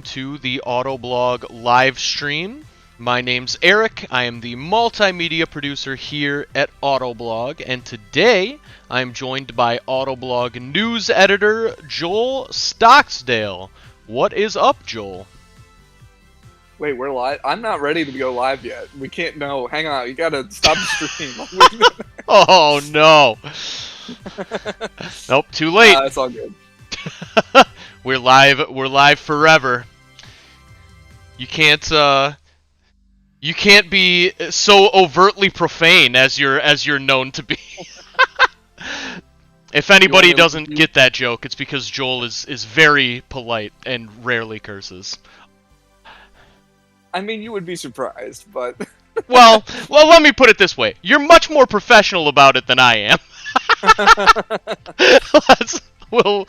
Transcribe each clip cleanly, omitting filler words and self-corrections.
to the Autoblog live stream. My name's Eric. I am the multimedia producer here at Autoblog, and today I'm joined by Autoblog news editor Joel Stocksdale. What is up, Joel? Wait, we're live? I'm not ready to go live yet. We can't. No, hang on. You gotta stop the stream. Oh no! Nope, too late. It's all good. We're live. We're live forever. You can't be so overtly profane as you're known to be. If anybody doesn't get that joke, it's because Joel is very polite and rarely curses. I mean, you would be surprised, but well, let me put it this way: you're much more professional about it than I am. We'll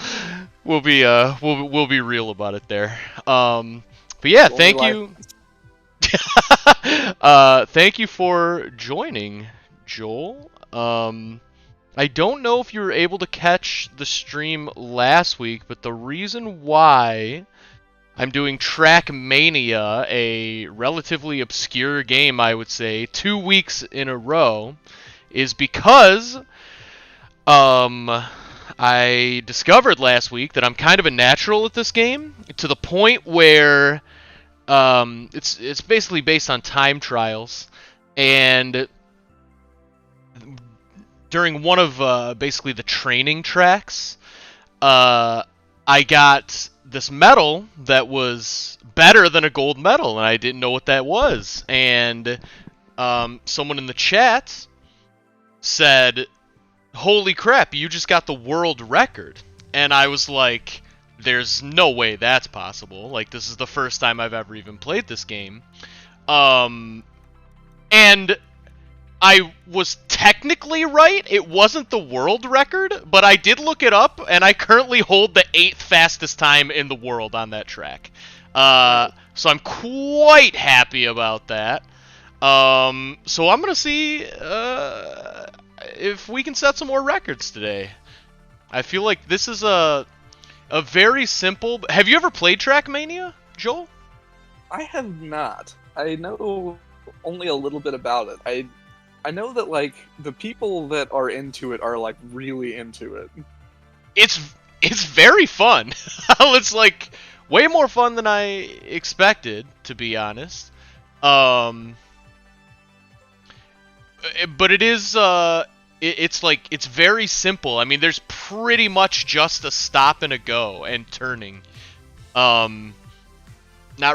be real about it there. But yeah, thank you. Thank you for joining, Joel. I don't know if you were able to catch the stream last week, but the reason why I'm doing Trackmania, a relatively obscure game, I would say, 2 weeks in a row, is because I discovered last week that I'm kind of a natural at this game, to the point where it's basically based on time trials, and during one of basically the training tracks, I got this medal that was better than a gold medal, and I didn't know what that was. And someone in the chat said, "Holy crap, you just got the world record." And I was like, there's no way that's possible. Like, this is the first time I've ever even played this game. And I was technically right. It wasn't the world record, but I did look it up, and I currently hold the 8th fastest time in the world on that track. So I'm quite happy about that. So I'm going to see if we can set some more records today. I feel like this is a very simple... Have you ever played Trackmania, Joel? I have not. I know only a little bit about it. I know that, like, the people that are into it are, like, really into it. It's very fun. It's, like, way more fun than I expected, to be honest. But it is, it's very simple. I mean, there's pretty much just a stop and a go and turning. Not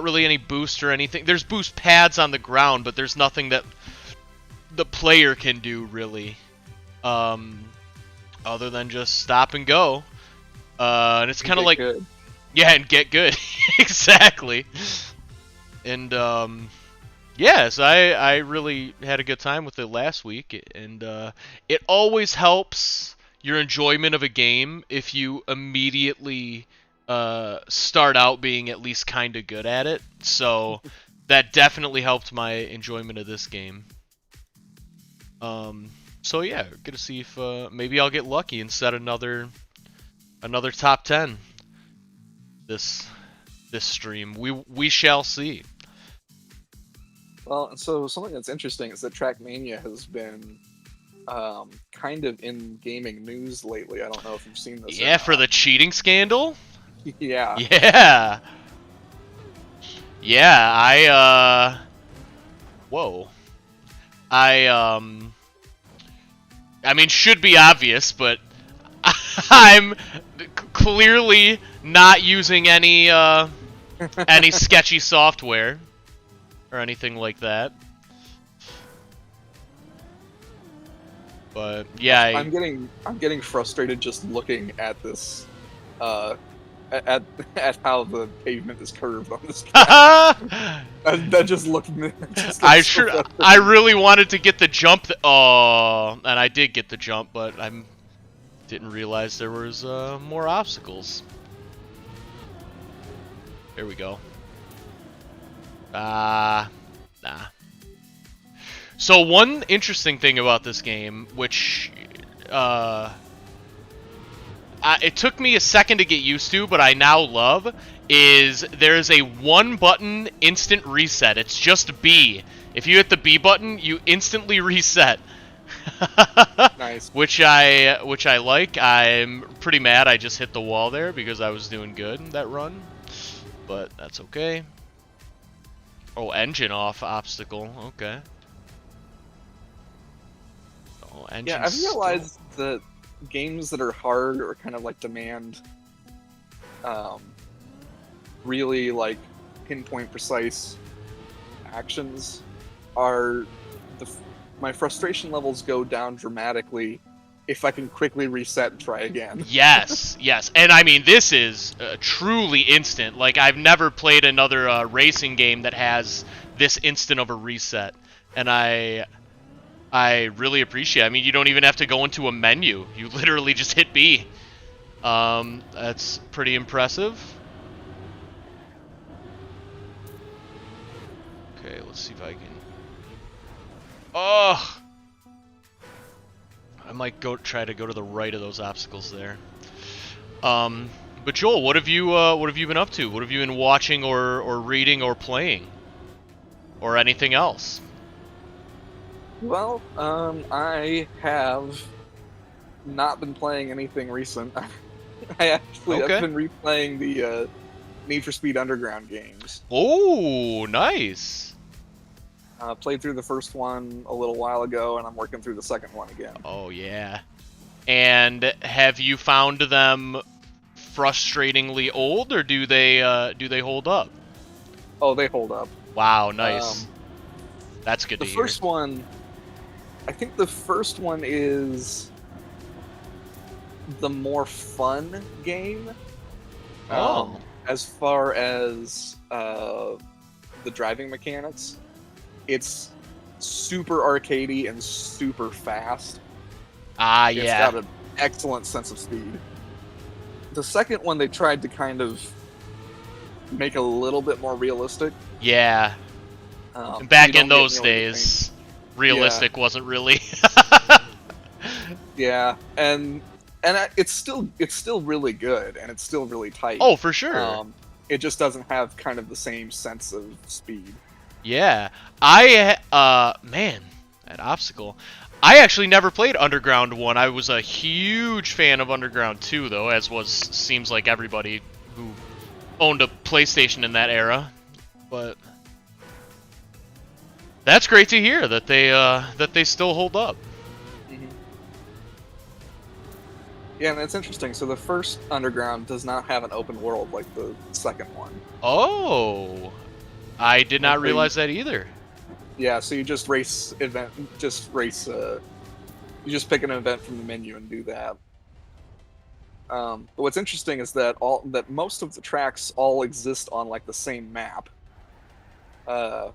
really any boost or anything. There's boost pads on the ground, but there's nothing that the player can do, really. Other than just stop and go. And it's kind of like... Good. Yeah, and get good. Exactly. And, yes, I really had a good time with it last week, and it always helps your enjoyment of a game if you immediately start out being at least kind of good at it. So that definitely helped my enjoyment of this game. So yeah, gonna see if maybe I'll get lucky and set another top 10 this stream. We shall see. Well, so something that's interesting is that Trackmania has been kind of in gaming news lately. I don't know if you've seen this. Yeah, for the cheating scandal? Yeah. Yeah. Yeah, whoa. I mean, should be obvious, but I'm clearly not using any sketchy software or anything like that. But yeah, I'm getting frustrated just looking at this, at how the pavement is curved on this track. that just looked. I really wanted to get the jump. Oh, and I did get the jump, but I didn't realize there was more obstacles. There we go. Nah. So one interesting thing about this game, which it took me a second to get used to, but I now love, is there's a one-button instant reset. It's just B. If you hit the B button, you instantly reset. Nice. Which I like. I'm pretty mad I just hit the wall there because I was doing good in that run. But that's okay. Oh, engine off obstacle. Okay. Oh, engine. Yeah, I've realized that games that are hard or kind of like demand really like pinpoint precise actions are my frustration levels go down dramatically if I can quickly reset and try again. Yes, yes. And I mean, this is truly instant. Like, I've never played another racing game that has this instant of a reset. And I really appreciate it. I mean, you don't even have to go into a menu. You literally just hit B. That's pretty impressive. Okay, let's see if I can... Oh! I might try to go to the right of those obstacles there. But Joel, what have you been up to? What have you been watching or reading or playing? Or anything else? Well, I have not been playing anything recent. I've been replaying the Need for Speed Underground games. Oh, nice. Played through the first one a little while ago, and I'm working through the second one again. Oh, yeah. And have you found them frustratingly old, or do they hold up? Oh, they hold up. Wow, nice. That's good to hear. The first one, I think the first one is the more fun game. Oh. As far as the driving mechanics, it's super arcadey and super fast. Ah, yeah. It's got an excellent sense of speed. The second one, they tried to kind of make a little bit more realistic. Yeah. Back in those days, realistic wasn't really. Yeah, and it's still really good, and it's still really tight. Oh, for sure. It just doesn't have kind of the same sense of speed. Yeah, man, that obstacle. I actually never played Underground 1. I was a huge fan of Underground 2, though, as seems like everybody who owned a PlayStation in that era. But that's great to hear that they still hold up. Mm-hmm. Yeah, and it's interesting. So the first Underground does not have an open world like the second one. Oh, I did not realize that either. Yeah, so you just you just pick an event from the menu and do that. But what's interesting is that most of the tracks all exist on like the same map. And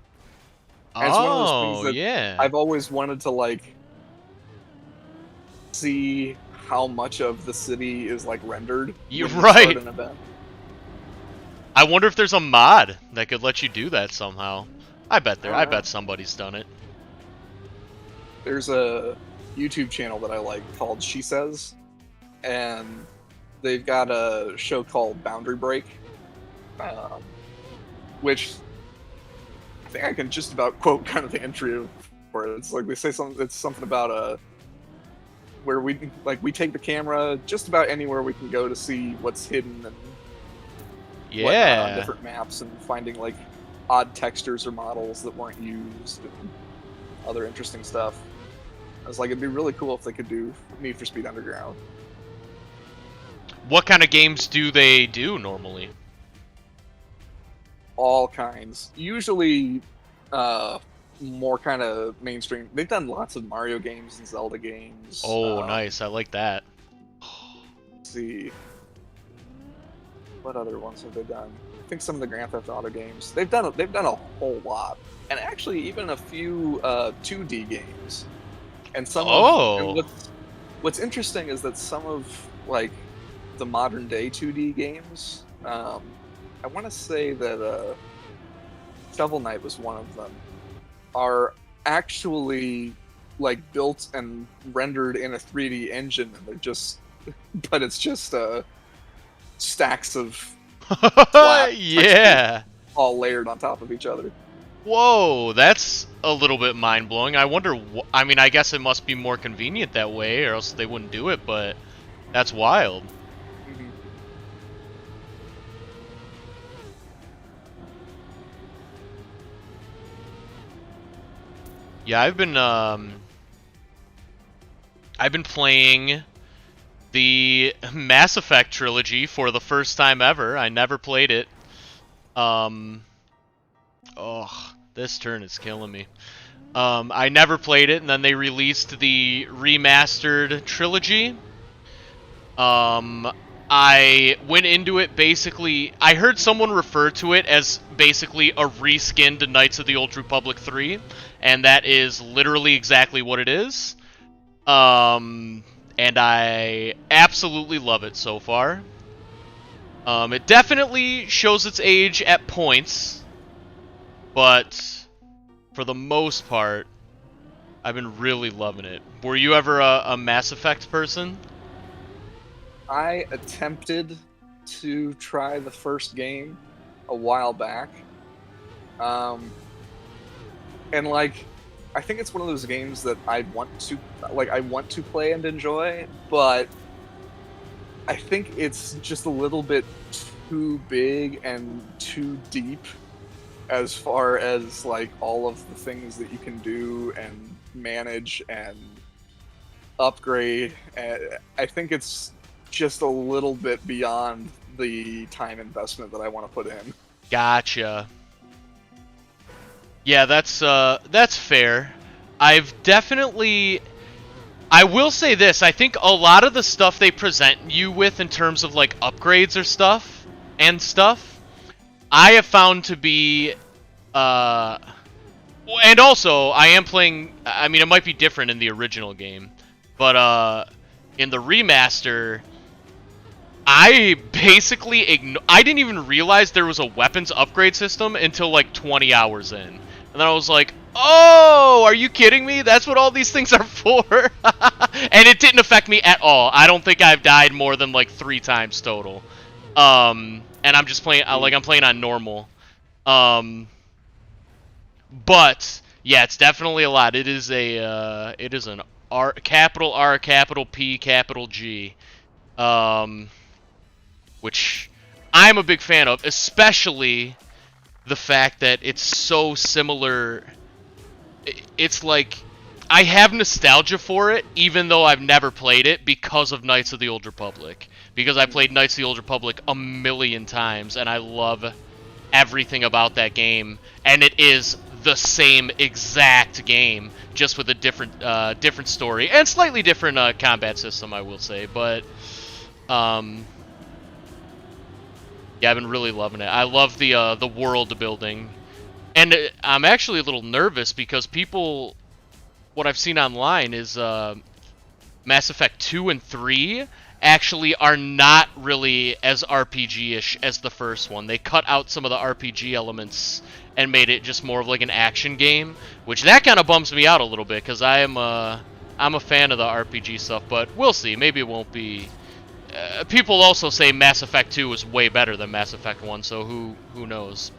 it's one of those things that I've always wanted to like see how much of the city is like rendered. You're right. I wonder if there's a mod that could let you do that somehow. I bet somebody's done it. There's a YouTube channel that I like called She Says, and they've got a show called Boundary Break, which I think I can just about quote kind of the entry for it. It's like they say something. It's something about where we take the camera just about anywhere we can go to see what's hidden and whatnot on different maps, and finding like odd textures or models that weren't used and other interesting stuff. I was like, it'd be really cool if they could do Need for Speed Underground. What kind of games do they do normally? All kinds. Usually more kind of mainstream. They've done lots of Mario games and Zelda games. Oh, nice. I like that. Let's see. What other ones have they done? I think some of the Grand Theft Auto games. They've done a whole lot. And actually even a few 2D games. And some what's interesting is that some of like the modern day 2D games, I want to say that Shovel Knight was one of them, are actually like built and rendered in a 3D engine, and they're just, but it's just stacks of flat texture Yeah. all layered on top of each other. Whoa, that's a little bit mind-blowing. I wonder, I mean, I guess it must be more convenient that way, or else they wouldn't do it, but that's wild. Mm-hmm. Yeah, I've been playing the Mass Effect trilogy for the first time ever. I never played it. Oh, this turn is killing me. I never played it, and then they released the remastered trilogy. I went into it basically. I heard someone refer to it as basically a reskinned Knights of the Old Republic 3, and that is literally exactly what it is. And I absolutely love it so far. It definitely shows its age at points, but for the most part, I've been really loving it. Were you ever a Mass Effect person? I attempted to try the first game a while back. And like, I think it's one of those games that I want to play and enjoy, but I think it's just a little bit too big and too deep as far as like all of the things that you can do and manage and upgrade. I think it's just a little bit beyond the time investment that I want to put in. Gotcha. Yeah, that's fair. I've definitely... I will say this, I think a lot of the stuff they present you with in terms of like upgrades or stuff, I have found to be, and also, I am playing, I mean, it might be different in the original game, but in the remaster, I basically I didn't even realize there was a weapons upgrade system until like 20 hours in. And then I was like, oh, are you kidding me? That's what all these things are for? And it didn't affect me at all. I don't think I've died more than like 3 times total. And I'm just playing, I'm playing on normal. But yeah, it's definitely a lot. It is it is an capital R, capital P, capital G. Which I'm a big fan of, especially the fact that it's so similar. It's like, I have nostalgia for it, even though I've never played it, because of Knights of the Old Republic. Because I played Knights of the Old Republic a million times, and I love everything about that game. And it is the same exact game, just with a different story, and slightly different combat system, I will say. But, yeah, I've been really loving it. I love the world building. And I'm actually a little nervous because people, what I've seen online is Mass Effect 2 and 3 actually are not really as RPG-ish as the first one. They cut out some of the RPG elements and made it just more of like an action game, which that kind of bums me out a little bit because I'm a fan of the RPG stuff, but we'll see. Maybe it won't be. People also say Mass Effect 2 is way better than Mass Effect 1, so who knows?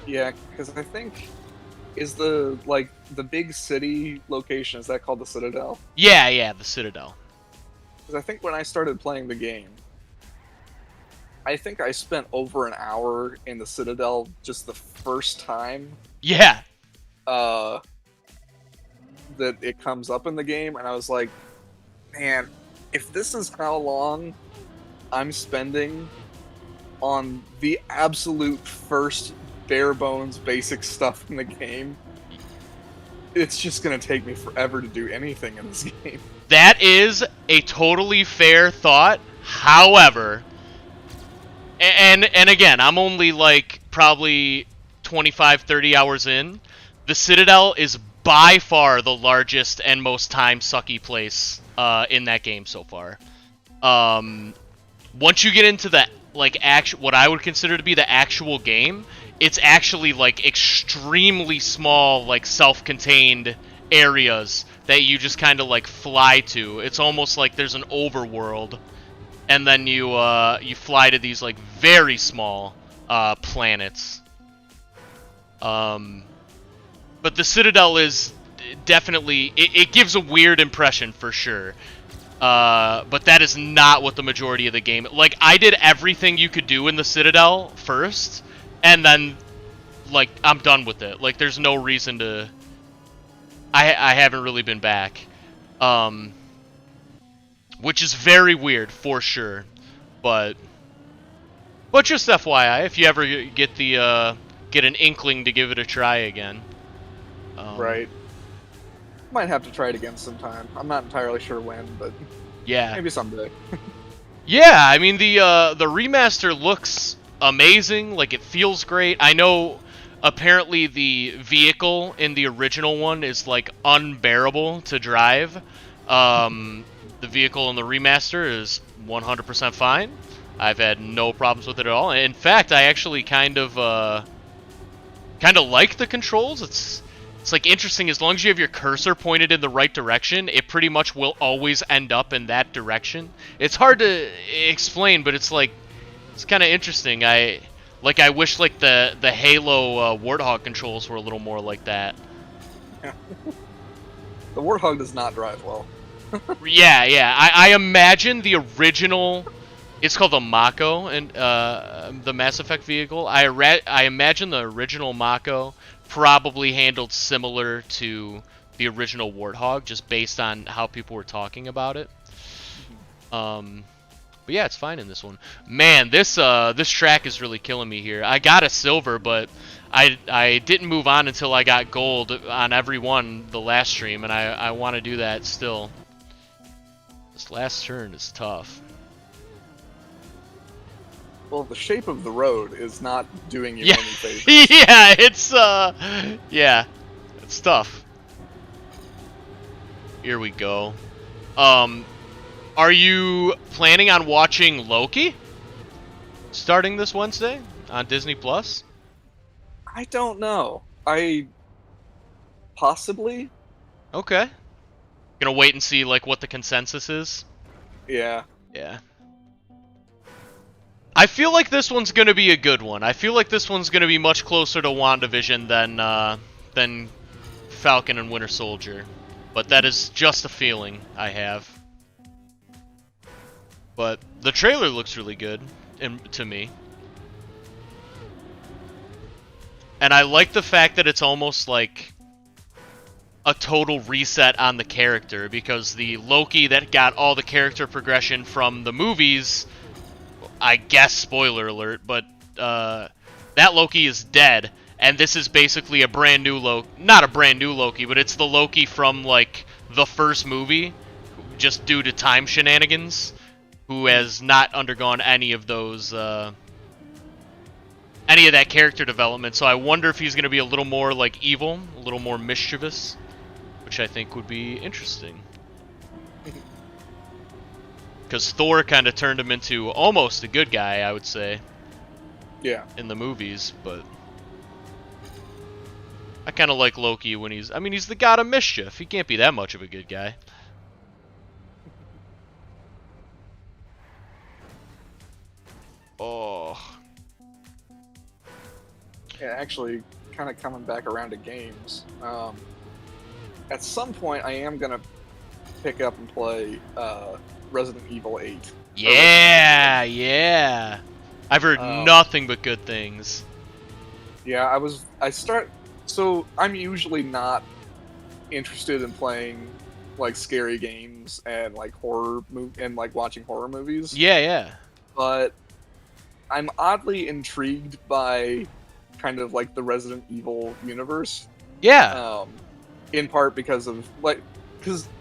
Yeah, because I think, is the big city location, is that called the Citadel? Yeah, the Citadel. Because I think when I started playing the game, I think I spent over an hour in the Citadel just the first time. Yeah. That it comes up in the game, and I was like, man, if this is how long I'm spending on the absolute first bare bones basic stuff in the game, it's just gonna take me forever to do anything in this game. That is a totally fair thought. However, and again, I'm only like probably 25-30 hours in. The Citadel is by far the largest and most time-sucky place in that game so far. Once you get into the what I would consider to be the actual game, it's actually like extremely small, like self-contained areas that you just kind of like fly to. It's almost like there's an overworld, and then you fly to these like very small planets. But the Citadel is definitely it gives a weird impression for sure. But that is not what the majority of the game. Like, I did everything you could do in the Citadel first, and then like I'm done with it. Like, there's no reason to. I haven't really been back, which is very weird for sure. But just FYI, if you ever get an inkling to give it a try again. Right. Might have to try it again sometime. I'm not entirely sure when, but yeah, maybe someday. Yeah, I mean the remaster looks amazing. Like, it feels great. I know apparently the vehicle in the original one is like unbearable to drive. The vehicle in the remaster is 100% fine. I've had no problems with it at all. In fact, I actually kind of like the controls. It's like interesting. As long as you have your cursor pointed in the right direction, it pretty much will always end up in that direction. It's hard to explain, but it's like it's kind of interesting. I wish like the Halo Warthog controls were a little more like that. Yeah. The Warthog does not drive well. Yeah. I imagine the original. It's called the Mako, and the Mass Effect vehicle. I imagine the original Mako probably handled similar to the original Warthog, just based on how people were talking about it. But yeah, it's fine in this one. Man, this track is really killing me here. I got a silver, but I didn't move on until I got gold on every one the last stream, and I want to do that still. This last turn is tough. Well, the shape of the road is not doing you Yeah. any favors. Yeah, it's tough. Here we go. Are you planning on watching Loki starting this Wednesday on Disney Plus? I don't know. Possibly. Okay. Gonna wait and see like what the consensus is. Yeah. Yeah. I feel like this one's gonna be a good one. I feel like this one's gonna be much closer to WandaVision than Falcon and Winter Soldier. But that is just a feeling I have. But the trailer looks really good to me. And I like the fact that it's almost like a total reset on the character, because the Loki that got all the character progression from the movies, I guess spoiler alert, but that Loki is dead, and this is basically a brand new Loki. Not a brand new Loki, but it's the Loki from like the first movie, just due to time shenanigans, who has not undergone any of those any of that character development. So I wonder if he's going to be a little more like evil, a little more mischievous, which I think would be interesting. Because Thor kind of turned him into almost a good guy, I would say. Yeah. In the movies, but I kind of like Loki when he's the god of mischief. He can't be that much of a good guy. Oh. Yeah, actually, kind of coming back around to games. At some point, I am gonna pick up and play Resident Evil 8. Yeah, yeah. I've heard nothing but good things. Yeah, so I'm usually not interested in playing like scary games and like like watching horror movies. Yeah. But I'm oddly intrigued by kind of like the Resident Evil universe. Yeah. In part because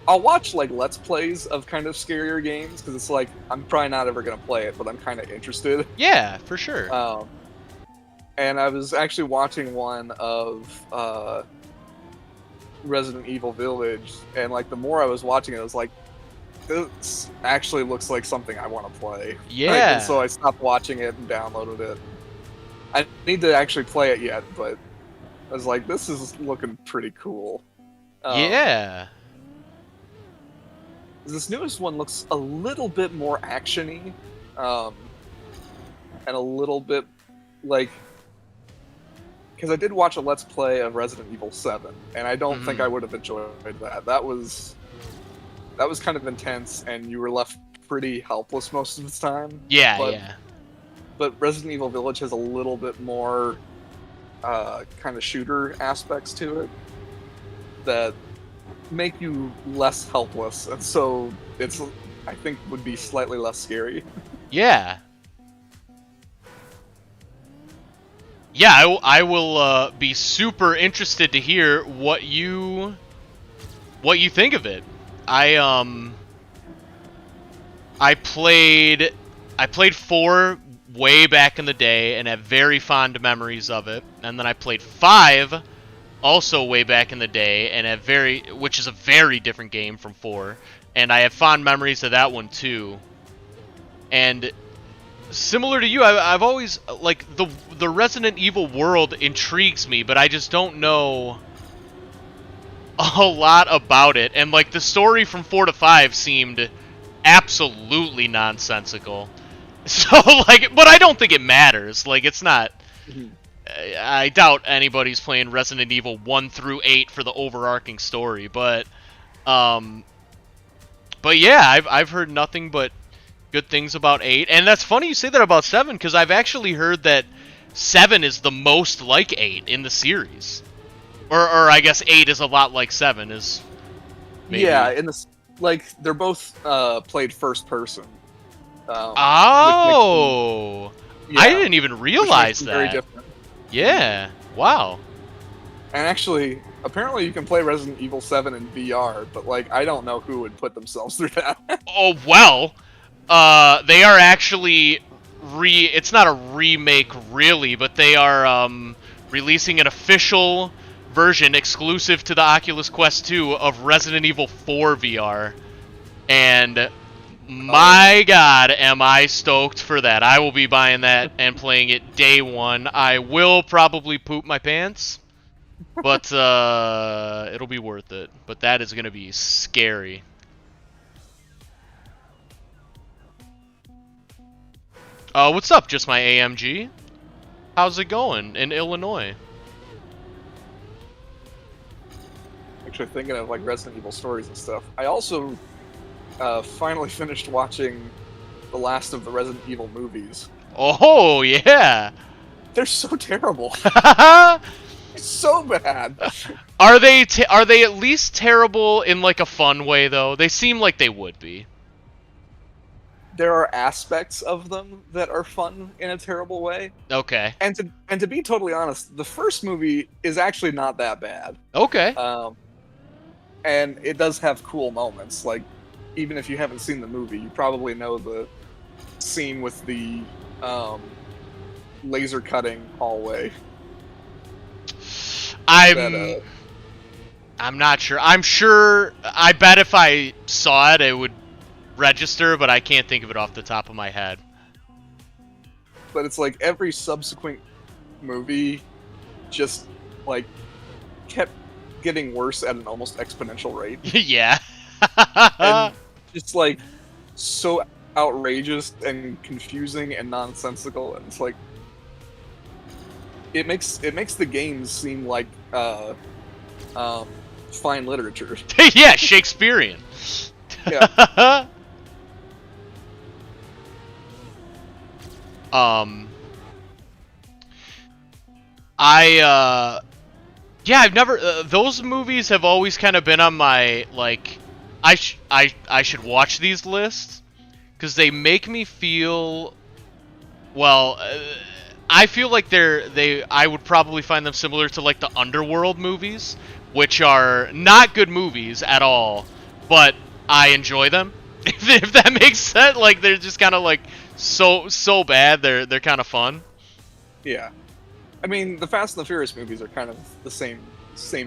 I'll watch like Let's Plays of kind of scarier games, because it's like I'm probably not ever gonna play it, but I'm kind of interested. Yeah, for sure. And I was actually watching one of Resident Evil Village, and like the more I was watching it, I was like, this actually looks like something I want to play. Yeah. And so I stopped watching it and downloaded it. I need to actually play it yet, but I was like, this is looking pretty cool. Yeah. This newest one looks a little bit more actiony, and a little bit like, because I did watch a Let's Play of Resident Evil 7, and I don't think I would have enjoyed that. That was kind of intense, and you were left pretty helpless most of the time. Yeah. But Resident Evil Village has a little bit more kind of shooter aspects to it that make you less helpless, and so it's, I think, would be slightly less scary. Yeah. Yeah, I will be super interested to hear what you think of it. I played 4 way back in the day and have very fond memories of it, and then I played 5 also way back in the day and have which is a very different game from 4, and I have fond memories of that one too. And similar to you, I've always, like, the Resident Evil world intrigues me, but I just don't know a lot about it. And, like, the story from 4 to 5 seemed absolutely nonsensical. So, like, but I don't think it matters. Like, it's not... I doubt anybody's playing Resident Evil 1 through 8 for the overarching story, but yeah, I've heard nothing but good things about 8, and that's funny you say that about 7, because I've actually heard that 7 is the most like 8 in the series, or I guess 8 is a lot like 7 is. Maybe. Yeah, in this, like, they're both played first person. Oh, yeah, I didn't even realize that. Very different. Yeah, wow. And actually, apparently you can play Resident Evil 7 in VR, but, like, I don't know who would put themselves through that. Oh, well, they are actually it's not a remake really, but they are releasing an official version exclusive to the Oculus Quest 2 of Resident Evil 4 VR. And my god, am I stoked for that. I will be buying that and playing it day one. I will probably poop my pants, but it'll be worth it. But that is going to be scary. What's up, just my AMG? How's it going in Illinois? Actually, thinking of, like, Resident Evil stories and stuff, I also finally finished watching the last of the Resident Evil movies. Oh, yeah! They're so terrible. So bad. Are they at least terrible in, like, a fun way, though? They seem like they would be. There are aspects of them that are fun in a terrible way. Okay. And to be totally honest, the first movie is actually not that bad. Okay. And it does have cool moments. Like, even if you haven't seen the movie, you probably know the scene with the laser cutting hallway. I'm not sure. I'm sure. I bet if I saw it, it would register, but I can't think of it off the top of my head. But it's like every subsequent movie just, like, kept getting worse at an almost exponential rate. Yeah. And just, like, so outrageous and confusing and nonsensical, and it's like it makes the games seem like fine literature. Yeah, Shakespearean. Yeah. I've never. Those movies have always kind of been on my, like, I should watch these lists because they make me feel. Well, I feel like I would probably find them similar to, like, the Underworld movies, which are not good movies at all, but I enjoy them. If that makes sense, like, they're just kind of, like, so bad they're kind of fun. Yeah. I mean, the Fast and the Furious movies are kind of the same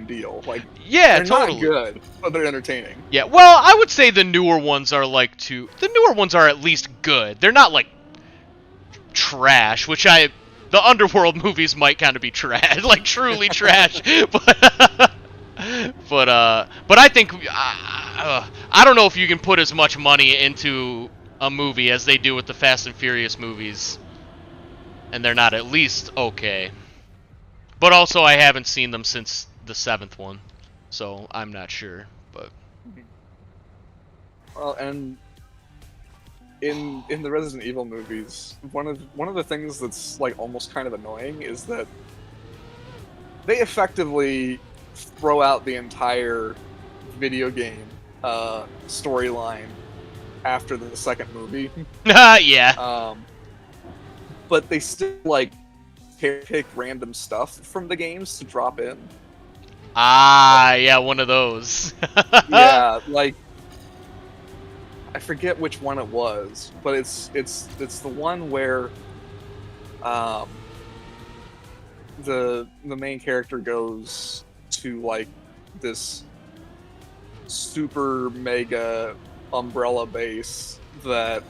deal. Like, yeah, they're totally not good, but they're entertaining. Yeah, well, I would say the newer ones are the newer ones are at least good. They're not, like, trash, the Underworld movies might kind of be trash, like, truly trash. but I think I don't know if you can put as much money into a movie as they do with the Fast and Furious movies, and they're not at least okay. But also, I haven't seen them since the 7th one, so I'm not sure. But well, and in the Resident Evil movies, one of the things that's like almost kind of annoying is that they effectively throw out the entire video game storyline after the second movie. yeah. But they still like pick random stuff from the games to drop in. Yeah, one of those. Yeah, like I forget which one it was, but it's the one where the main character goes to like this super mega umbrella base that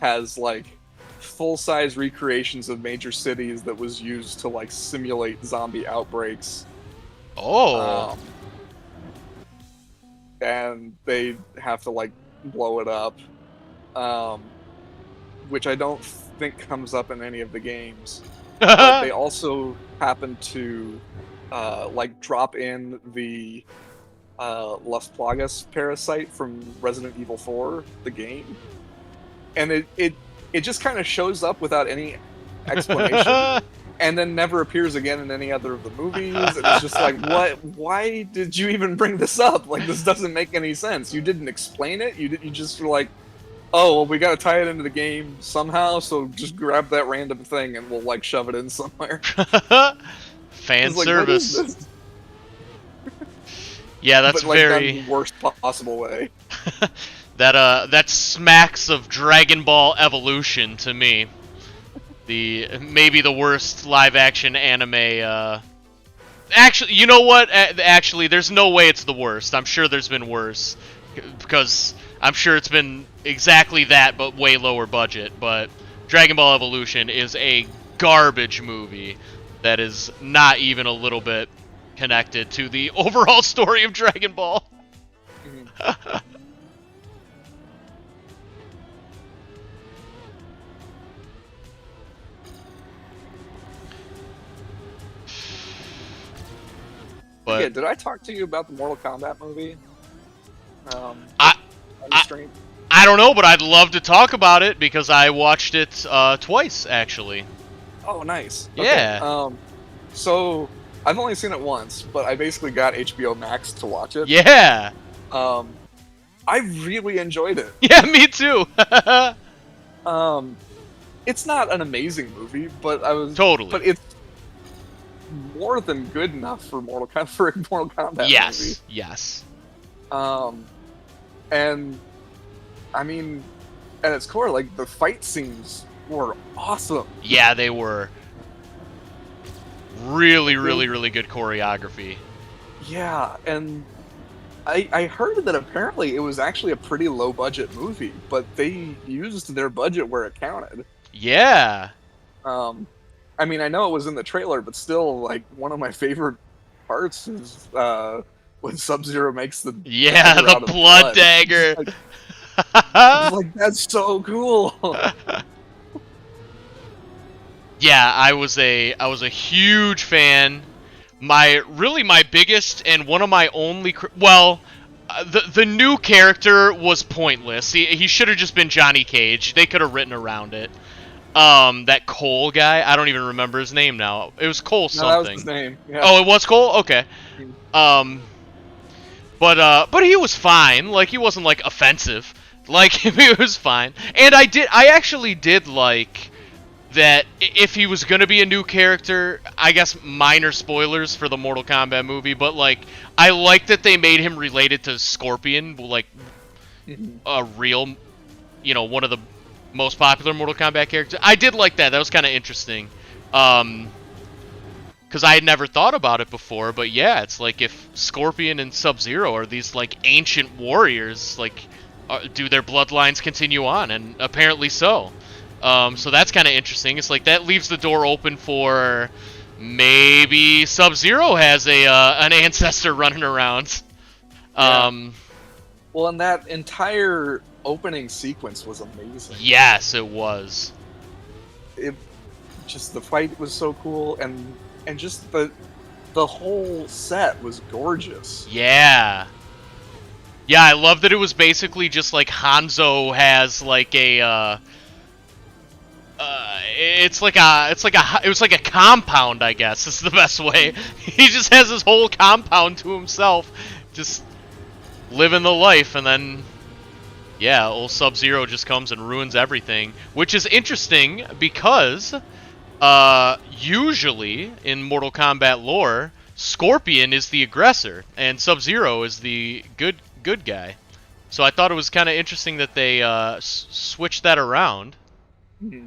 has like full-size recreations of major cities that was used to like simulate zombie outbreaks. Oh. And they have to like blow it up, which I don't think comes up in any of the games. But they also happen to like drop in the Las Plagas parasite from Resident Evil 4, the game, and it just kind of shows up without any explanation, and then never appears again in any other of the movies. And it's just like, what? Why did you even bring this up? Like, this doesn't make any sense. You didn't explain it. You just were like, oh, well, we got to tie it into the game somehow, so just grab that random thing and we'll like shove it in somewhere. Fan like, service. Yeah, that's but, like, very done in the worst possible way. that smacks of Dragon Ball Evolution to me. Maybe the worst live action anime. Actually, you know what? Actually, there's no way it's the worst. I'm sure there's been worse, because I'm sure it's been exactly that, but way lower budget. But Dragon Ball Evolution is a garbage movie that is not even a little bit connected to the overall story of Dragon Ball. But yeah, did I talk to you about the Mortal Kombat movie? I don't know, but I'd love to talk about it because I watched it twice, actually. Oh, nice. Yeah. Okay. So I've only seen it once, but I basically got HBO Max to watch it. Yeah. I really enjoyed it. Yeah, me too. It's not an amazing movie, but totally. But it's more than good enough for a Mortal Kombat movie. Yes. And I mean, at its core, like the fight scenes were awesome. Yeah, they were. Really good choreography. Yeah, and I heard that apparently it was actually a pretty low budget movie, but they used their budget where it counted. Yeah. I mean, I know it was in the trailer, but still, like, one of my favorite parts is when Sub-Zero makes the the blood dagger. Like, that's so cool. Yeah, I was a huge fan. My biggest and one of my only the new character was pointless. He should have just been Johnny Cage. They could have written around it. That Cole guy, I don't even remember his name now. It was Cole something. No, that was his name. Yeah. Oh, it was Cole? Okay. But he was fine. Like, he wasn't like offensive. Like, he was fine. And I actually did like that if he was gonna be a new character, I guess minor spoilers for the Mortal Kombat movie, but like I like that they made him related to Scorpion, like a real, one of the most popular Mortal Kombat characters. I did like that. That was kind of interesting. Because I had never thought about it before, but yeah, it's like if Scorpion and Sub-Zero are these like ancient warriors, like do their bloodlines continue on? And apparently so. So that's kind of interesting. It's like that leaves the door open for maybe Sub-Zero has an ancestor running around. Yeah. Well, and that entire opening sequence was amazing. Yes, it was. It just, the fight was so cool, and just the whole set was gorgeous. Yeah. Yeah, I love that it was basically just like Hanzo has like a it was like a compound, I guess. Is the best way. He just has his whole compound to himself, just living the life, and then yeah, old Sub-Zero just comes and ruins everything, which is interesting because usually in Mortal Kombat lore, Scorpion is the aggressor and Sub-Zero is the good guy. So I thought it was kind of interesting that they switched that around. Mm-hmm.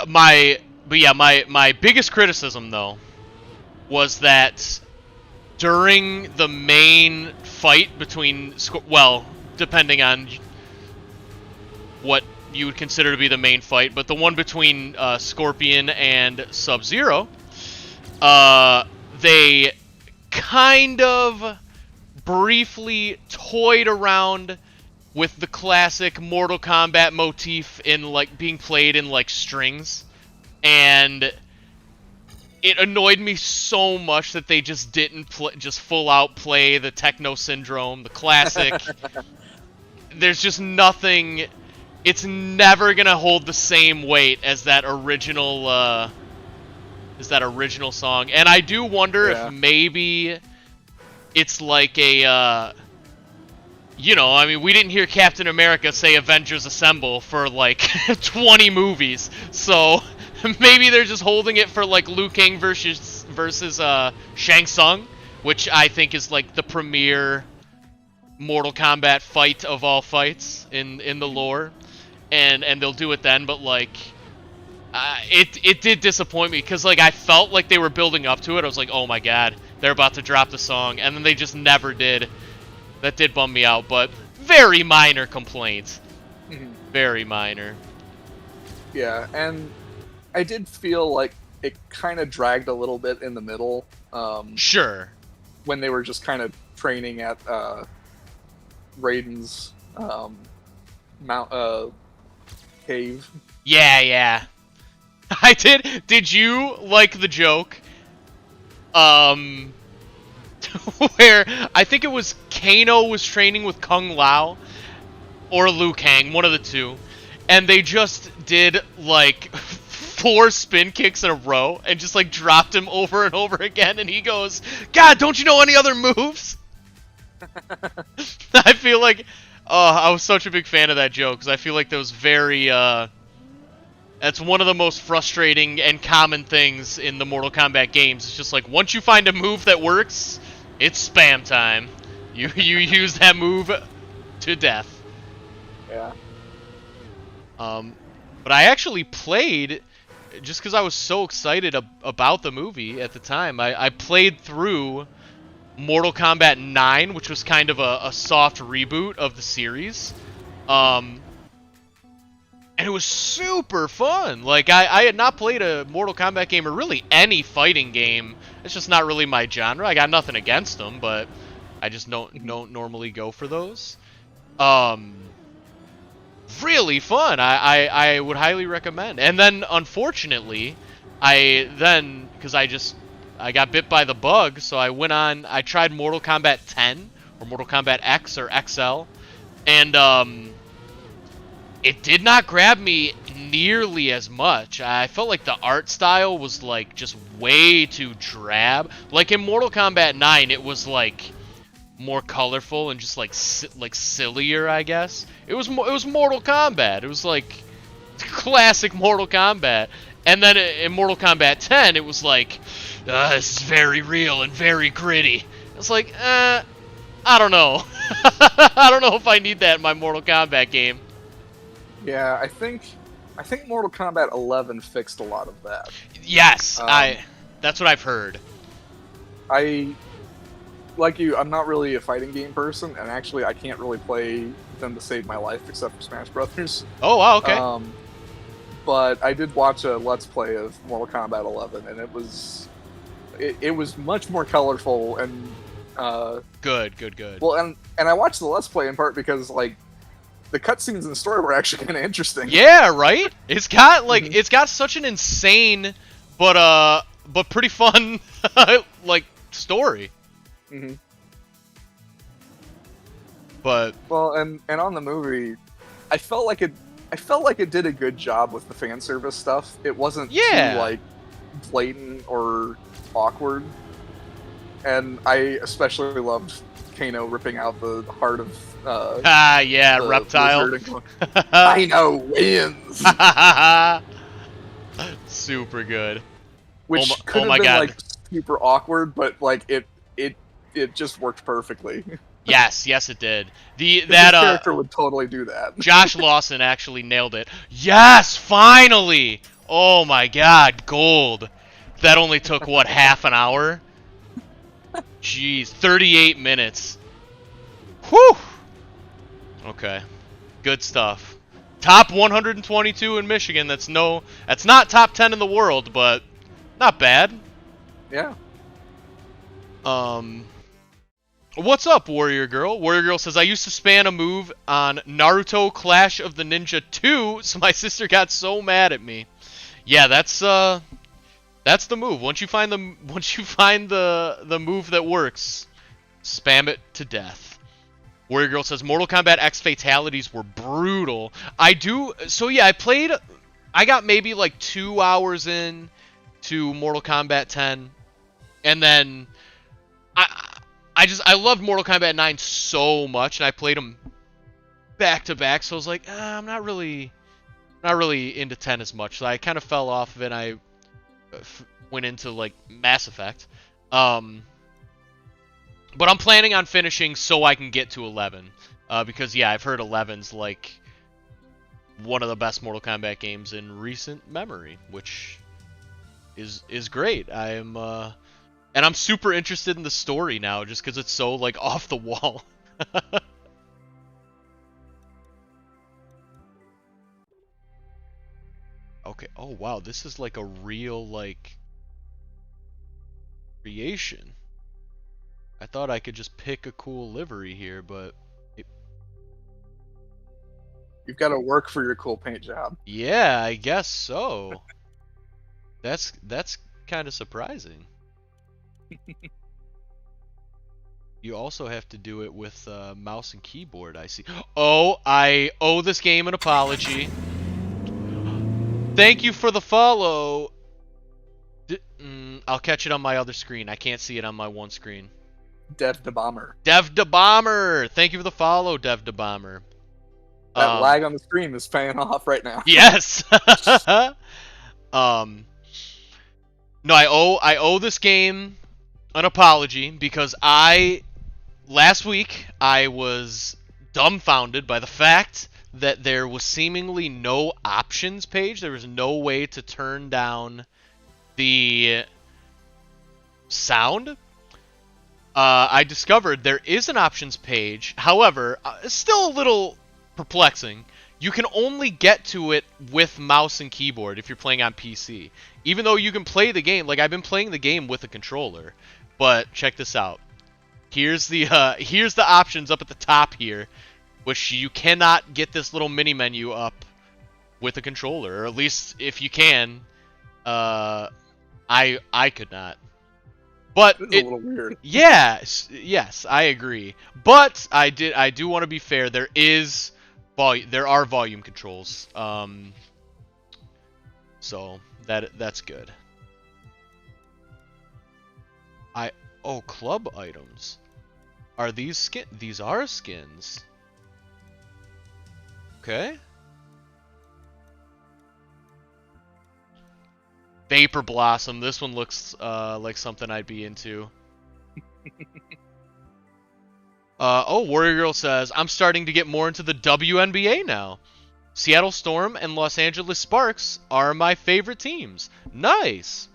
My biggest criticism though was that during the main fight between, well, depending on what you would consider to be the main fight, but the one between Scorpion and Sub-Zero, they kind of briefly toyed around with the classic Mortal Kombat motif in like being played in like strings, and it annoyed me so much that they just didn't just full out play the Techno Syndrome, the classic. There's just nothing. It's never gonna hold the same weight as that original song, and I do wonder if maybe it's like a I mean, we didn't hear Captain America say Avengers Assemble for like 20 movies, so maybe they're just holding it for like Liu Kang versus Shang Tsung, which I think is like the premier Mortal Kombat fight of all fights in the lore, and they'll do it then. But like, it did disappoint me because like I felt like they were building up to it. I was like, oh my god, they're about to drop the song, and then they just never did. That did bum me out, but very minor complaints. Very minor. Yeah, and I did feel like it kind of dragged a little bit in the middle. Sure. When they were just kind of training at Raiden's cave. Yeah. I did. Did you like the joke? Where I think it was Kano was training with Kung Lao or Liu Kang, one of the two, and they just did like 4 spin kicks in a row and just like dropped him over and over again, and he goes, "God, don't you know any other moves?" I feel like, I was such a big fan of that joke because I feel like that was very that's one of the most frustrating and common things in the Mortal Kombat games. It's just like once you find a move that works, it's spam time. You use that move to death. Yeah. But I actually played, just because I was so excited about the movie at the time, I played through Mortal Kombat 9, which was kind of a soft reboot of the series. And it was super fun. Like, I had not played a Mortal Kombat game, or really any fighting game. It's just not really my genre. I got nothing against them, but I just don't normally go for those. Really fun. I would highly recommend. And then, unfortunately, because I got bit by the bug, so I tried Mortal Kombat 10, or Mortal Kombat X, or XL, and, it did not grab me nearly as much. I felt like the art style was, like, just way too drab. Like, in Mortal Kombat 9, it was, like, more colorful and just, like sillier, I guess. It was Mortal Kombat. It was, like, classic Mortal Kombat. And then in Mortal Kombat 10, it was, like, this is very real and very gritty. It's like, I don't know. I don't know if I need that in my Mortal Kombat game. Yeah, I think Mortal Kombat 11 fixed a lot of that. Yes, that's what I've heard. Like you, I'm not really a fighting game person, and actually I can't really play them to save my life, except for Smash Brothers. Oh, wow, okay. But I did watch a Let's Play of Mortal Kombat 11, and it was much more colorful and Good. well, and I watched the Let's Play in part because like the cutscenes in the story were actually kind of interesting. Yeah, right. It's got like Mm-hmm. it's got such an insane but pretty fun like story. Mm-hmm. But Well, and on the movie, I felt like it did a good job with the fan service stuff. It wasn't too like blatant or awkward. And I especially loved Kano ripping out the heart of yeah, the reptile. lizard and going, Kano wins, super good. which could have been like super awkward, but like it just worked perfectly. Yes, it did. That character would totally do that. Josh Lawson actually nailed it. Yes, finally! Oh my god, gold. That only took what, half an hour? Jeez, 38 minutes. Whew. Okay. Good stuff. Top 122 in Michigan. That's not top 10 in the world, but not bad. Yeah. What's up, Warrior Girl? Warrior Girl says, I used to spam a move on Naruto Clash of the Ninja 2, so my sister got so mad at me. Yeah, that's the move. Once you find the move that works, spam it to death. Warrior Girl says, Mortal Kombat X fatalities were brutal. I got maybe like 2 hours in to Mortal Kombat 10, and then I loved Mortal Kombat 9 so much, and I played them back to back, so I was like, I'm not really into 10 as much. So I kind of fell off of it, and I went into like Mass Effect. But I'm planning on finishing so I can get to 11, because yeah, I've heard 11's like one of the best Mortal Kombat games in recent memory, which is great. And I'm super interested in the story now, just because it's so, like, off the wall. Okay, oh wow, this is like a real, like, creation. I thought I could just pick a cool livery here, but... You've got to work for your cool paint job. Yeah, I guess so. That's kind of surprising. You also have to do it with mouse and keyboard, I see. Oh, I owe this game an apology. Thank you for the follow. I'll catch it on my other screen. I can't see it on my one screen. Dev the Bomber. Dev the Bomber. Thank you for the follow, Dev the Bomber. That lag on the screen is paying off right now. Yes. No, I owe this game an apology because last week I was dumbfounded by the fact that there was seemingly no options page. There was no way to turn down the sound. I discovered there is an options page. However, it's still a little perplexing. You can only get to it with mouse and keyboard if you're playing on PC. Even though you can play the game, like I've been playing the game with a controller. But check this out. Here's the options up at the top here, which you cannot get this little mini menu up with a controller, or at least if you can, I could not. But it's a little weird. Yes, I agree. But I do want to be fair. There are volume controls. So that's good. Club items. Are these skin? These are skins. Okay. Vapor Blossom. This one looks like something I'd be into. Warrior Girl says, I'm starting to get more into the WNBA now. Seattle Storm and Los Angeles Sparks are my favorite teams. Nice.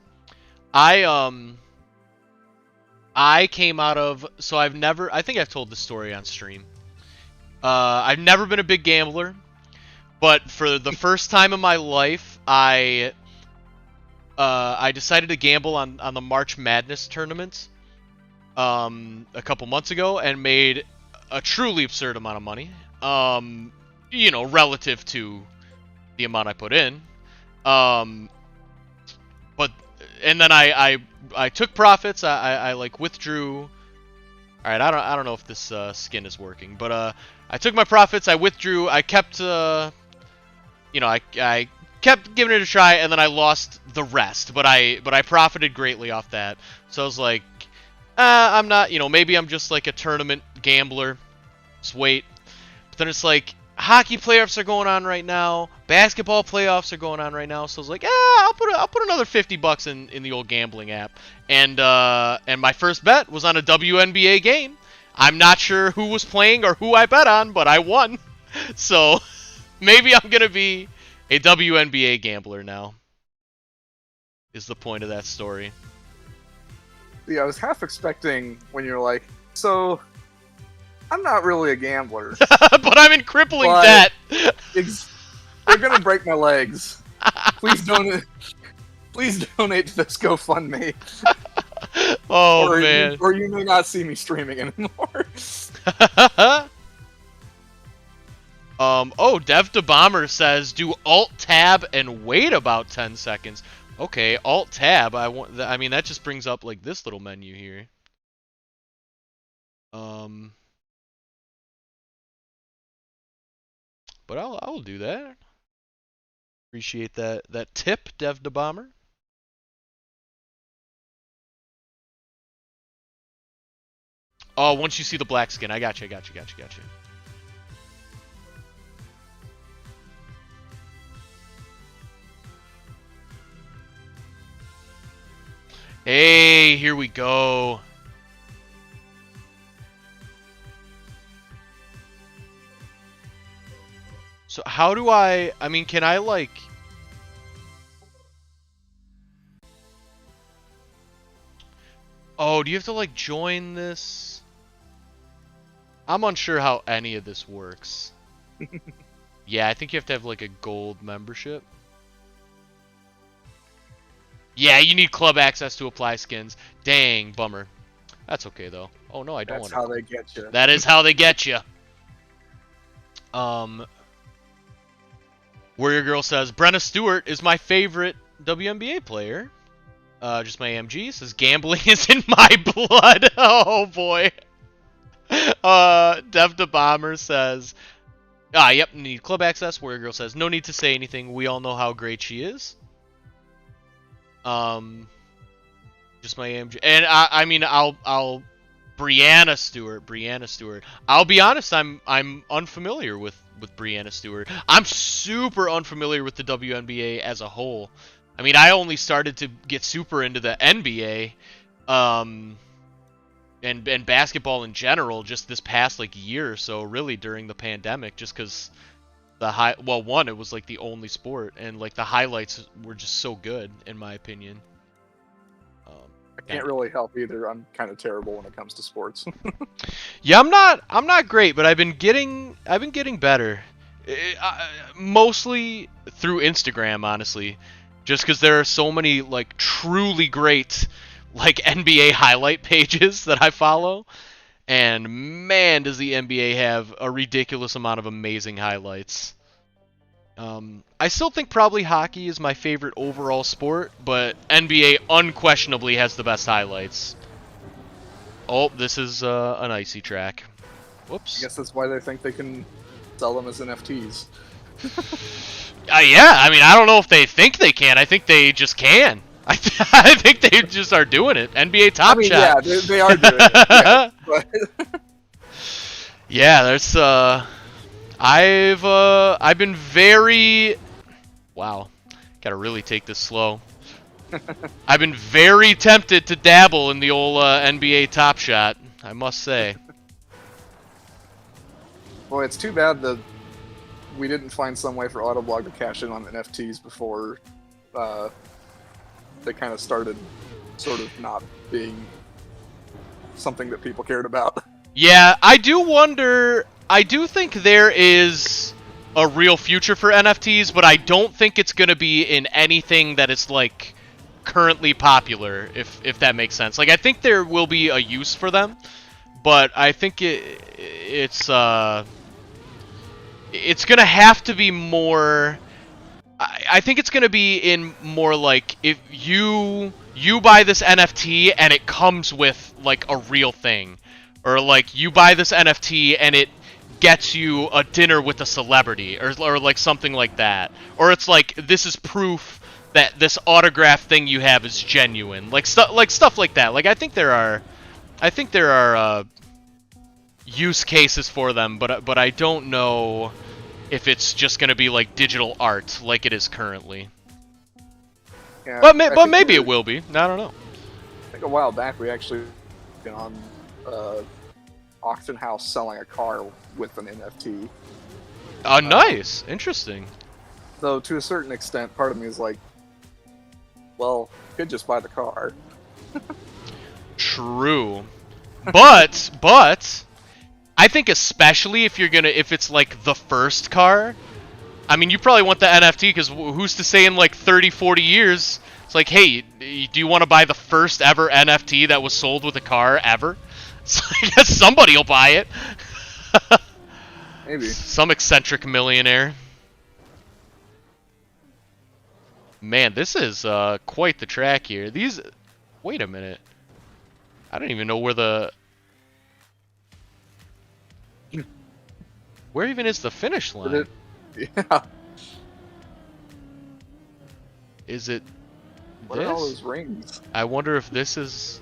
I came out of... So I think I've told this story on stream. I've never been a big gambler, but for the first time in my life, I decided to gamble on the March Madness tournament a couple months ago and made a truly absurd amount of money. You know, relative to the amount I put in. But and then I took profits. I like withdrew. All right, I don't know if this skin is working, but I took my profits. I withdrew. I kept you know, I kept giving it a try, and then I lost the rest. But I profited greatly off that. So I was like, I'm not, you know, maybe I'm just like a tournament gambler. Just wait. But then it's like, hockey playoffs are going on right now. Basketball playoffs are going on right now. So I was like, I'll put another $50 in the old gambling app. And my first bet was on a WNBA game. I'm not sure who was playing or who I bet on, but I won. So maybe I'm gonna be a WNBA gambler now. Is the point of that story. Yeah, I was half expecting when you're like, so I'm not really a gambler. But I'm in crippling debt. They're gonna break my legs. Please donate. Please donate to this GoFundMe. Oh, man. Or you may not see me streaming anymore. Oh, Dev to Bomber says do Alt Tab and wait about 10 seconds. Okay, Alt Tab. I mean, that just brings up like this little menu here. But I'll do that. Appreciate that tip, Dev to Bomber. Oh, once you see the black skin, I got you. Hey, here we go. So how do I mean, can I like... Oh, do you have to like join this? I'm unsure how any of this works. Yeah, I think you have to have like a gold membership. Yeah, you need club access to apply skins. Dang, bummer. That's okay though. Oh no, I don't want to. That's how they get you. That is how they get you. Warrior Girl says, Brenna Stewart is my favorite WNBA player. Just my AMG. Says, gambling is in my blood. Oh, boy. Dev the Bomber says, yep, need club access. Warrior Girl says, no need to say anything. We all know how great she is. Just my AMG. And I mean, I'll Brianna Stewart. I'll be honest, I'm unfamiliar with Brianna Stewart. I'm super unfamiliar with the WNBA as a whole. I mean, I only started to get super into the NBA, and basketball in general just this past like year or so, really during the pandemic, just because one, it was like the only sport, and like the highlights were just so good in my opinion. I can't really help either. I'm kind of terrible when it comes to sports. Yeah, I'm not great, but I've been getting better. Mostly through Instagram, honestly. Just because there are so many like truly great like NBA highlight pages that I follow, and man, does the NBA have a ridiculous amount of amazing highlights. I still think probably hockey is my favorite overall sport, but NBA unquestionably has the best highlights. Oh, this is an icy track. Whoops. I guess that's why they think they can sell them as NFTs. Yeah, I mean, I don't know if they think they can. I think they just can. I think they just are doing it. NBA Top Shot. Yeah, they are doing it. Yeah, but yeah, there's I've been very... Wow. Gotta really take this slow. I've been very tempted to dabble in the old NBA Top Shot, I must say. Boy, it's too bad that we didn't find some way for Autoblog to cash in on NFTs before they kind of started sort of not being something that people cared about. Yeah, I do wonder I do think there is a real future for NFTs, but I don't think it's going to be in anything that is like currently popular, if that makes sense. Like I think there will be a use for them, but I think it's going to have to be more. I think it's going to be in more like if you buy this NFT and it comes with like a real thing, or like you buy this NFT and it gets you a dinner with a celebrity, or like something like that, or it's like this is proof that this autograph thing you have is genuine, like stuff like that. Like I think there are use cases for them, but I don't know if it's just going to be like digital art like it is currently. Yeah, but maybe it will be. I don't know. I think a while back we actually been on auction house selling a car with an NFT. Oh, nice. Interesting. Though to a certain extent, part of me is like, well, you could just buy the car. True. But I think especially if it's like the first car, I mean, you probably want the NFT because who's to say in like 30, 40 years, it's like, hey, do you want to buy the first ever NFT that was sold with a car ever? So I guess somebody will buy it. Maybe. Some eccentric millionaire. Man, this is quite the track here. Wait a minute. I don't even know where where even is the finish line? Yeah. Is it What are all those rings? I wonder if this is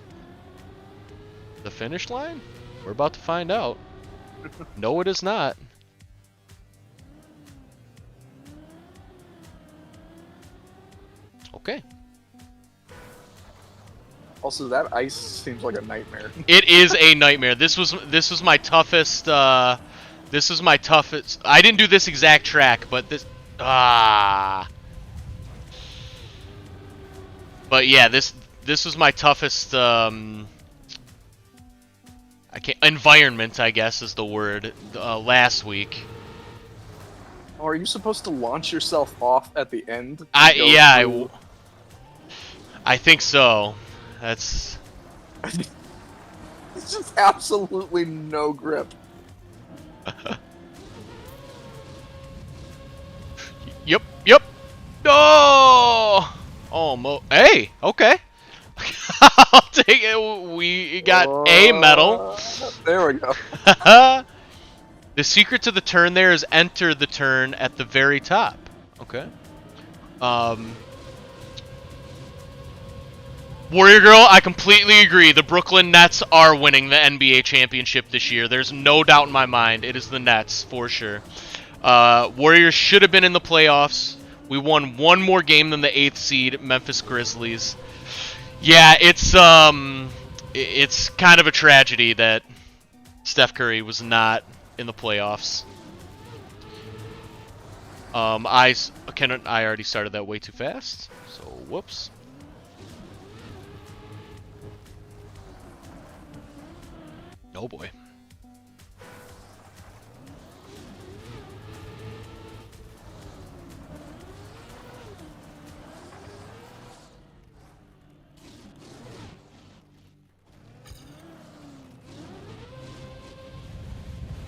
the finish line? We're about to find out. No, it is not. Okay. Also, that ice seems like a nightmare. It is a nightmare. This was my toughest. This was my toughest. I didn't do this exact track, but this. But yeah, this was my toughest. Environment, I guess, is the word. Last week. Oh, are you supposed to launch yourself off at the end? I think so. That's. It's just absolutely no grip. Yep. No. Oh, hey, okay. I'll take it. We got a medal. There we go. The secret to the turn there is enter the turn at the very top. Okay. Warrior Girl, I completely agree. The Brooklyn Nets are winning the NBA championship this year. There's no doubt in my mind. It is the Nets, for sure. Warriors should have been in the playoffs. We won one more game than the 8th seed, Memphis Grizzlies. Yeah, it's kind of a tragedy that Steph Curry was not in the playoffs. I already started that way too fast, so whoops. Oh boy.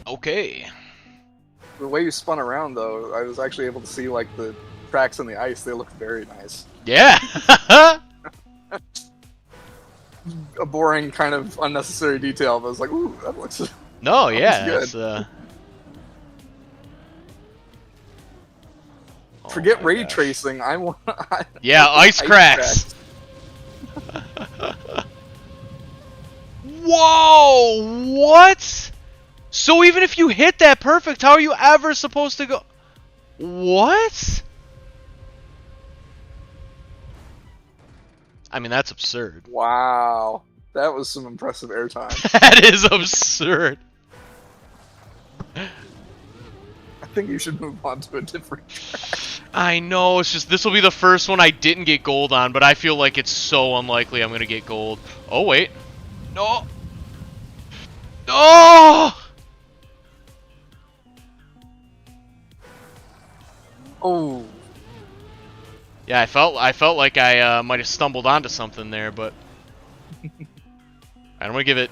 Okay. The way you spun around, though, I was actually able to see like the tracks in the ice. They looked very nice. Yeah. A boring, kind of unnecessary detail, but I was like, ooh, that looks. No, that yeah. looks good. That's, Forget ray tracing. I want. Yeah, ice cracks. Whoa! What? So even if you hit that perfect, how are you ever supposed to go? What? I mean, that's absurd. Wow, that was some impressive airtime. That is absurd. I think you should move on to a different track. I know, it's just this will be the first one I didn't get gold on, but I feel like it's so unlikely I'm gonna get gold. Oh wait. No. No! Oh, Yeah, I felt like I might have stumbled onto something there, but I'm gonna give it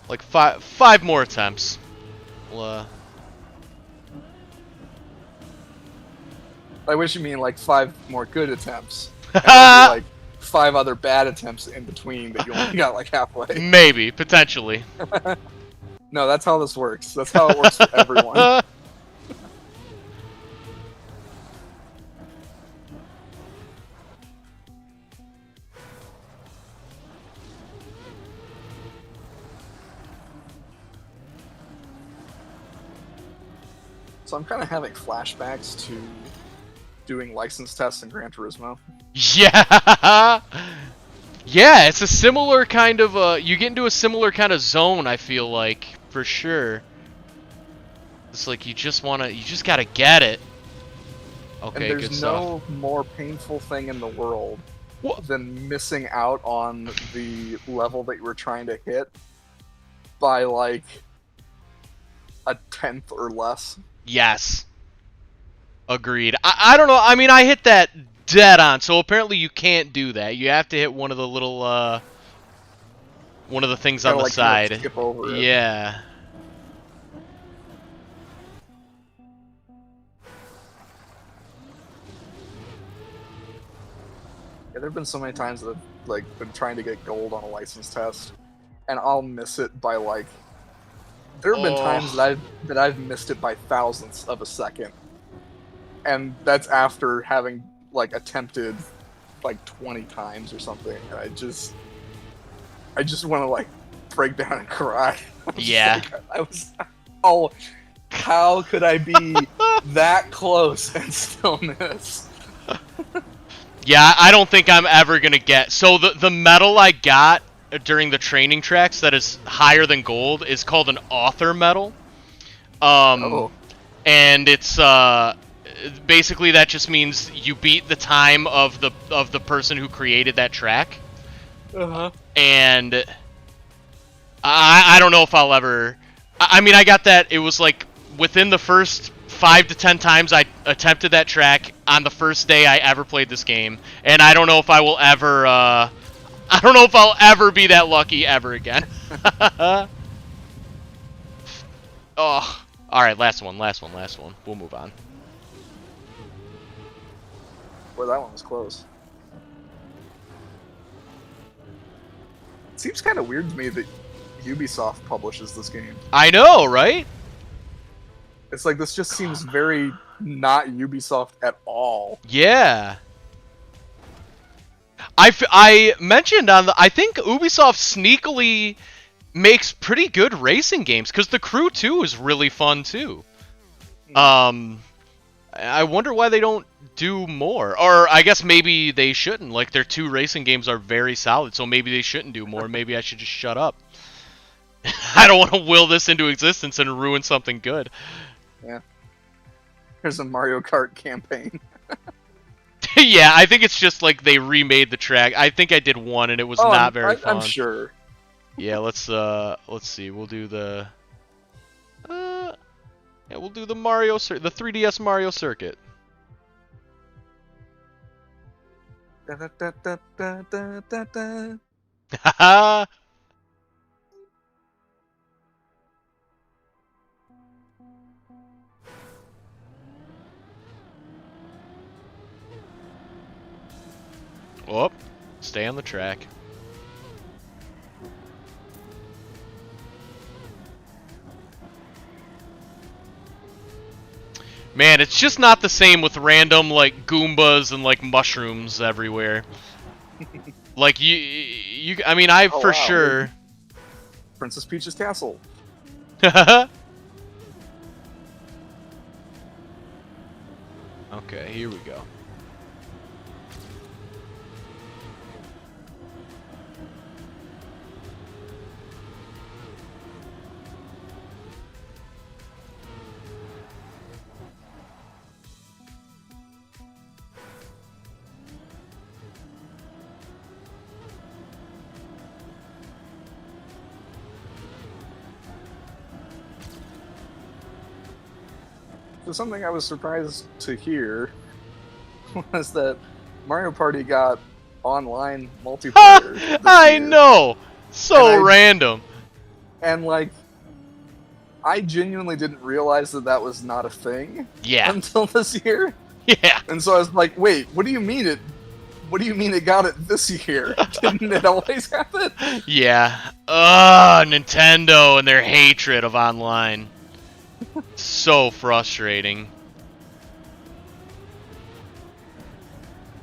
like five more attempts. We'll, I wish you mean like 5 more good attempts, and there'll be like 5 other bad attempts in between that you only got like halfway. Maybe, potentially. No, that's how this works. That's how it works for everyone. So I'm kind of having flashbacks to doing license tests in Gran Turismo. Yeah. Yeah, it's a similar kind of you get into a similar kind of zone, I feel like, for sure. It's like you just gotta get it. Okay, And good there's stuff. no more painful thing in the world What? than missing out on the level that you were trying to hit by like a tenth or less. Yes. Agreed. I don't know. I mean, I hit that dead on, so apparently you can't do that. You have to hit one of the little one of the things on Gotta the like side. skip over it. Yeah. Yeah, there've been so many times that I've like been trying to get gold on a license test, and I'll miss it by like. There have been times that I've missed it by thousandths of a second, and that's after having like attempted like 20 times or something. And I just want to like break down and cry. Yeah. I was, oh, how could I be that close and still miss? Yeah, I don't think I'm ever gonna get. So the medal I got during the training tracks that is higher than gold is called an author medal. Oh, And it's basically that just means you beat the time of the person who created that track. And I don't know if I'll ever. I mean, I got that. It was like within the first 5 to 10 times I attempted that track on the first day I ever played this game, and I don't know if I will ever. I don't know if I'll ever be that lucky ever again. Oh, all right. Last one. We'll move on. boy, that one was close. It seems kind of weird to me that Ubisoft publishes this game. I know, right? It's like this just seems very not Ubisoft at all. Yeah. I mentioned on the. I think Ubisoft sneakily makes pretty good racing games because the Crew 2 is really fun too. I wonder why they don't do more, or I guess maybe they shouldn't. Like their 2 racing games are very solid, so maybe they shouldn't do more. Maybe I should just shut up. I don't want to will this into existence and ruin something good. Yeah. Here's a Mario Kart campaign. Yeah, I think it's just like they remade the track. I think I did one and it was not very fun. I'm sure. Yeah, let's see. We'll do the yeah, we'll do the the 3DS Mario circuit. Da, da, da, da, da, da, da, da. Haha. Whoop. Stay on the track. Man, it's just not the same with random like Goombas and like mushrooms everywhere. Like you I mean I Oh, for wow. sure. Princess Peach's castle. Okay, here we go. So something I was surprised to hear was that Mario Party got online multiplayer this I year. know! So random. And, like, I genuinely didn't realize that was not a thing until this year. Yeah. And so I was like, wait, what do you mean it got it this year? Didn't it always have it? Yeah. Ugh, Nintendo and their hatred of online. So frustrating.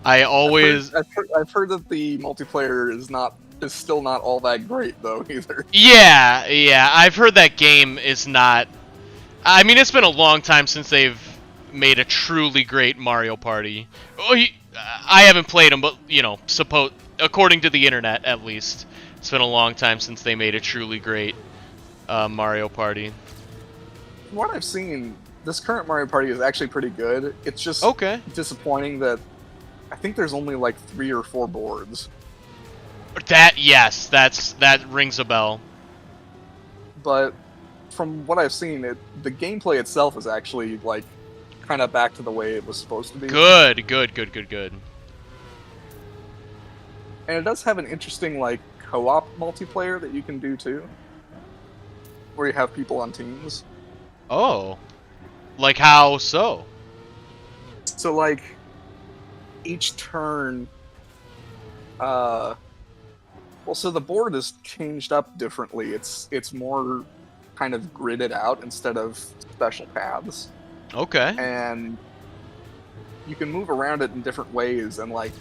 I've heard that the multiplayer is still not all that great though either. Yeah, I've heard that game is not. I mean, it's been a long time since they've made a truly great Mario Party. I haven't played them, but according to the internet at least, it's been a long time since they made a truly great Mario Party. From what I've seen, this current Mario Party is actually pretty good. It's just disappointing that I think there's only like 3 or 4 boards. That rings a bell. But from what I've seen, the gameplay itself is actually like kind of back to the way it was supposed to be. Good. And it does have an interesting like co-op multiplayer that you can do too, where you have people on teams. Oh, like how so? So like each turn, well, so the board is changed up differently. It's more kind of gridded out instead of special paths. Okay. And you can move around it in different ways, and like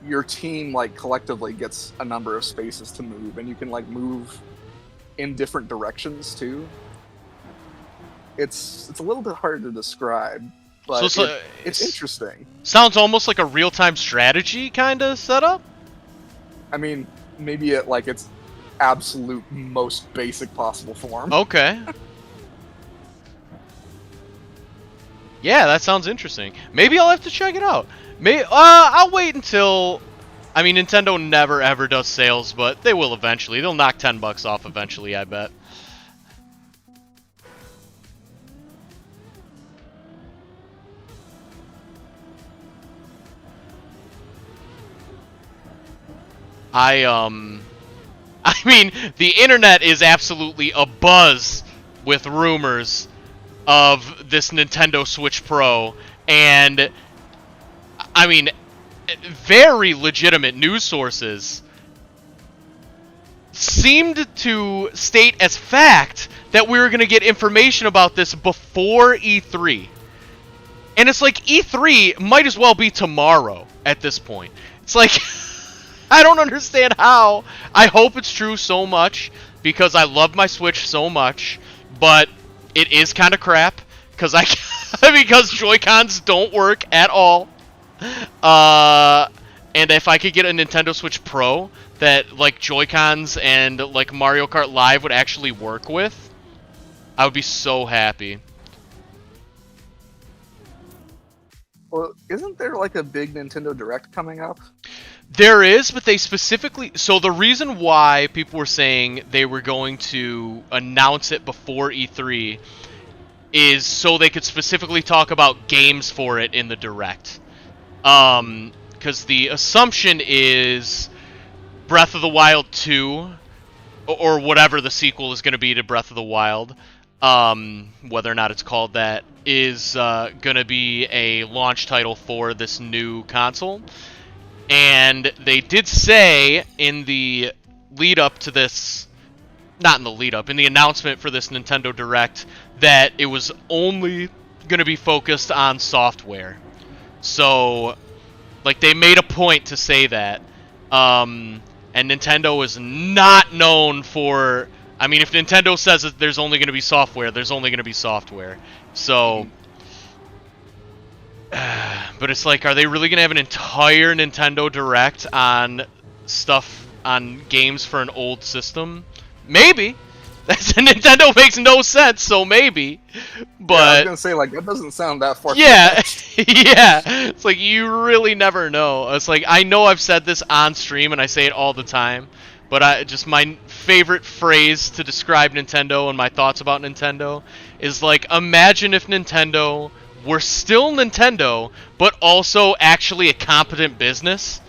your team like collectively gets a number of spaces to move, and you can like move in different directions too. It's a little bit hard to describe, but it's interesting. Sounds almost like a real-time strategy kind of setup. I mean, maybe at like its absolute most basic possible form. Okay. Yeah, that sounds interesting. Maybe I'll have to check it out. I'll wait until. I mean, Nintendo never ever does sales, but they will eventually. They'll knock $10 off eventually, I bet. I mean, the internet is absolutely abuzz with rumors of this Nintendo Switch Pro, and I mean, very legitimate news sources seemed to state as fact that we were going to get information about this before E3. And it's like E3 might as well be tomorrow at this point. It's like I don't understand how. I hope it's true so much because I love my Switch so much, but it is kind of crap because because Joy-Cons don't work at all. And if I could get a Nintendo Switch Pro that like Joy-Cons and like Mario Kart Live would actually work with, I would be so happy. Well, isn't there like a big Nintendo Direct coming up? There is, but they specifically... So the reason why people were saying they were going to announce it before E3 is so they could specifically talk about games for it in the Direct. Because the assumption is Breath of the Wild 2, or whatever the sequel is going to be to Breath of the Wild, whether or not it's called that, is going to be a launch title for this new console. And they did say in the lead up to this, not in the lead up, in the announcement for this Nintendo Direct, that it was only going to be focused on software. So, like, they made a point to say that. And Nintendo is not known for... I mean, if Nintendo says that there's only going to be software, there's only going to be software. So... but it's like, are they really going to have an entire Nintendo Direct on stuff, on games for an old system? Maybe. Nintendo makes no sense, so maybe. But yeah, I was going to say, like, that doesn't sound that far. Yeah, yeah. It's like, you really never know. It's like, I know I've said this on stream, and I say it all the time, but just my favorite phrase to describe Nintendo and my thoughts about Nintendo is like, imagine if Nintendo were still Nintendo, but also actually a competent business,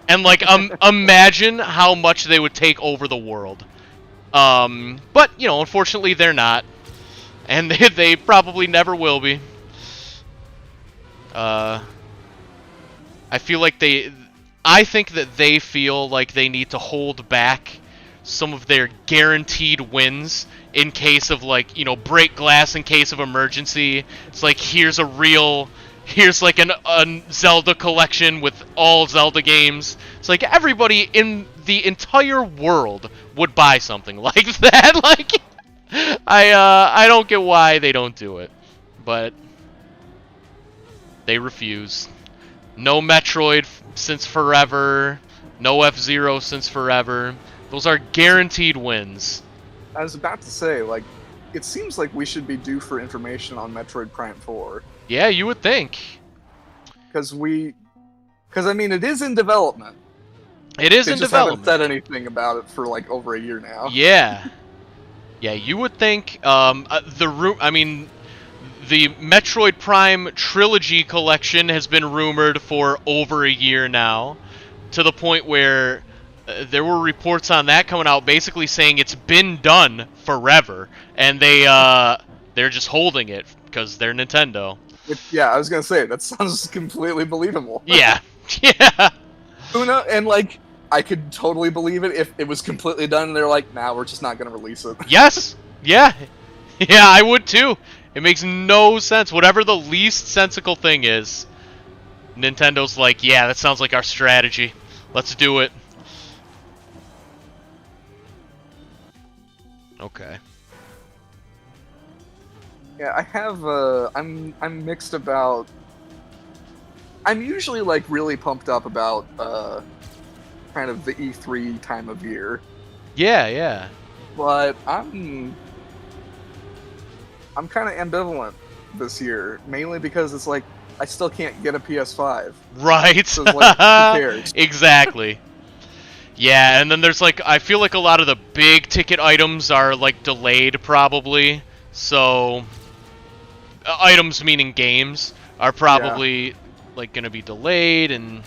and like imagine how much they would take over the world. But you know, unfortunately, they're not, and they probably never will be. I feel like I think that they feel like they need to hold back some of their guaranteed wins in case of, like, you know, break glass in case of emergency. It's like, here's like a Zelda collection with all Zelda games. It's like everybody in the entire world would buy something like that. Like, I don't get why they don't do it, but they refuse. No Metroid since forever. No F-Zero since forever. Those are guaranteed wins. I was about to say, like, it seems like we should be due for information on Metroid Prime 4. Yeah, you would think. Because I mean, it is in development. It is in development. They just haven't said anything about it for like over a year now. Yeah. Yeah, you would think. The Metroid Prime Trilogy collection has been rumored for over a year now, to the point where there were reports on that coming out basically saying it's been done forever, and they're just holding it because they're Nintendo. Yeah, I was gonna say, that sounds completely believable. Yeah. Yeah. And like, I could totally believe it if it was completely done and they're like, nah, we're just not gonna release it. Yes. Yeah. Yeah, I would too. It makes no sense. Whatever the least sensical thing is, Nintendo's like, yeah, that sounds like our strategy. Let's do it. Okay. Yeah, I have, I'm mixed about... I'm usually, like, really pumped up about, kind of the E3 time of year. Yeah, yeah. But I'm kind of ambivalent this year, mainly because it's like, I still can't get a PS5. Right. So it's like, who cares? Exactly. Yeah, and then there's like, I feel like a lot of the big ticket items are like delayed probably. So, items meaning games are probably like gonna be delayed, and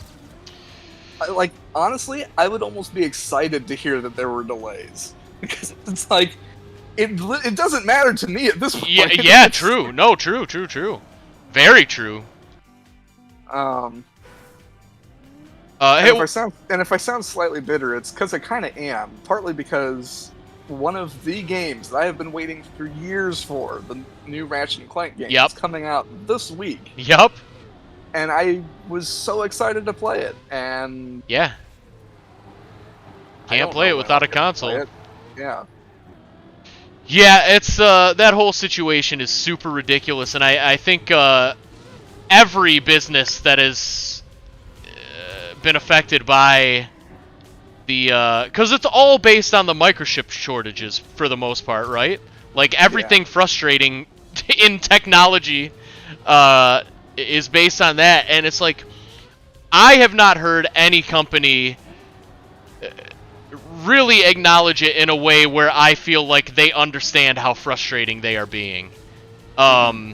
like, honestly, I would almost be excited to hear that there were delays. Because it's like, it doesn't matter to me at this point. Yeah, true. No, true. Very true. If I sound slightly bitter, it's because I kind of am. Partly because one of the games that I have been waiting for years for, the new Ratchet and Clank game, is coming out this week. Yup. And I was so excited to play it, and yeah, can't play it without a console. Yeah. Yeah, it's that whole situation is super ridiculous, and I think every business that has been affected by the because it's all based on the microchip shortages for the most part, right? Like everything frustrating in technology is based on that, and it's like I have not heard any company really acknowledge it in a way where I feel like they understand how frustrating they are being. I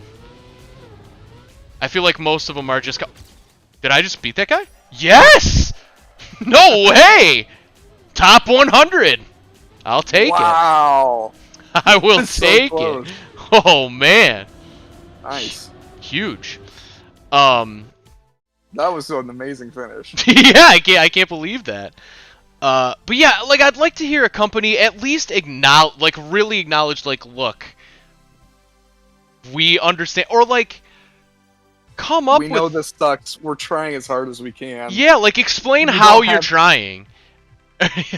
feel like most of them are just... Did I just beat that guy? Yes! No way! Top 100! I'll take it. Wow! I will take it. Oh, man. Nice. Huge. That was an amazing finish. Yeah, I can't believe that. But yeah, like, I'd like to hear a company at least really acknowledge, like, look, we understand, or like, come up with... We know this sucks, we're trying as hard as we can. Yeah, like, explain how you're trying.